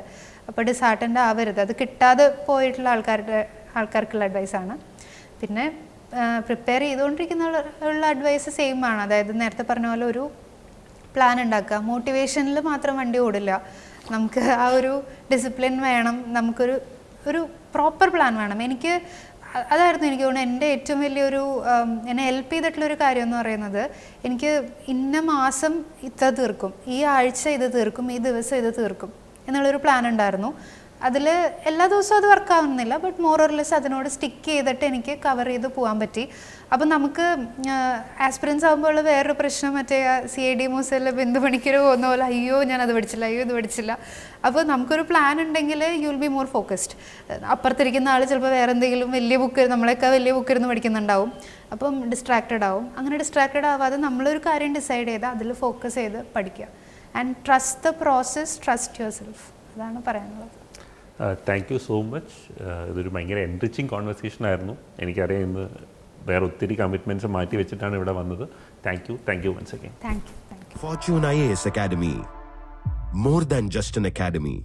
അപ്പോൾ ഡിസാർട്ടൻ്റ് ആവരുത്. അത് കിട്ടാതെ പോയിട്ടുള്ള ആൾക്കാർക്കുള്ള അഡ്വൈസാണ്. പിന്നെ പ്രിപ്പയർ ചെയ്തുകൊണ്ടിരിക്കുന്ന അഡ്വൈസ് സെയിം ആണ്. അതായത് നേരത്തെ പറഞ്ഞ പോലെ ഒരു പ്ലാൻ ഉണ്ടാക്കുക. മോട്ടിവേഷനിൽ മാത്രം വണ്ടി ഓടില്ല. നമുക്ക് ആ ഒരു ഡിസിപ്ലിൻ വേണം. നമുക്കൊരു പ്രോപ്പർ പ്ലാൻ വേണം. എനിക്ക് അതായിരുന്നു എനിക്ക് തോന്നുന്നു എൻ്റെ ഏറ്റവും വലിയൊരു എന്നെ ഹെൽപ്പ് ചെയ്തിട്ടുള്ളൊരു കാര്യം എന്ന് പറയുന്നത്, എനിക്ക് ഇന്ന മാസം ഇത്ര തീർക്കും, ഈ ആഴ്ച ഇത് തീർക്കും, ഈ ദിവസം ഇത് തീർക്കും എന്നുള്ളൊരു പ്ലാൻ ഉണ്ടായിരുന്നു. അതിൽ എല്ലാ ദിവസവും അത് വർക്കാവുന്നില്ല, ബട്ട് മോർ ഓർ ലെസ് അതിനോട് സ്റ്റിക്ക് ചെയ്തിട്ട് എനിക്ക് കവർ ചെയ്ത് പോകാൻ പറ്റി. അപ്പം നമുക്ക് ആസ്പിറൻസ് ആകുമ്പോൾ ഉള്ള വേറൊരു പ്രശ്നം മറ്റേ CID മൂസയിലെ ബിന്ദു പണിക്കർ പോകുന്ന പോലെ അയ്യോ ഞാനത് പഠിച്ചില്ല, അയ്യോ ഇത് പഠിച്ചില്ല. അപ്പോൾ നമുക്കൊരു പ്ലാൻ ഉണ്ടെങ്കിൽ you will be more focused. അപ്പുറത്തിരിക്കുന്ന ആൾ ചിലപ്പോൾ വേറെ എന്തെങ്കിലും വലിയ ബുക്ക്, നമ്മളെയൊക്കെ വലിയ ബുക്ക് ഇരുന്ന് പഠിക്കുന്നുണ്ടാവും, അപ്പം ഡിസ്ട്രാക്റ്റഡ് ആവും. അങ്ങനെ ഡിസ്ട്രാക്റ്റഡ് ആവാതെ നമ്മളൊരു കാര്യം ഡിസൈഡ് ചെയ്താൽ അതിൽ ഫോക്കസ് ചെയ്ത് പഠിക്കുക. And trust the process, trust your self. അതാണ് പറയാനുള്ളത്. Thank you so much. ഇതൊരു ഭയങ്കര എൻറിച്ചിങ് കോൺവെർസേഷൻ ആയിരുന്നു. എനിക്കറിയാം ഇന്ന് വേറെ ഒത്തിരി കമ്മിറ്റ്മെൻറ്റ്സ് മാറ്റി വെച്ചിട്ടാണ് ഇവിടെ വന്നത്. Thank you once again. Thank you. Fortune IAS Academy. More than just an academy.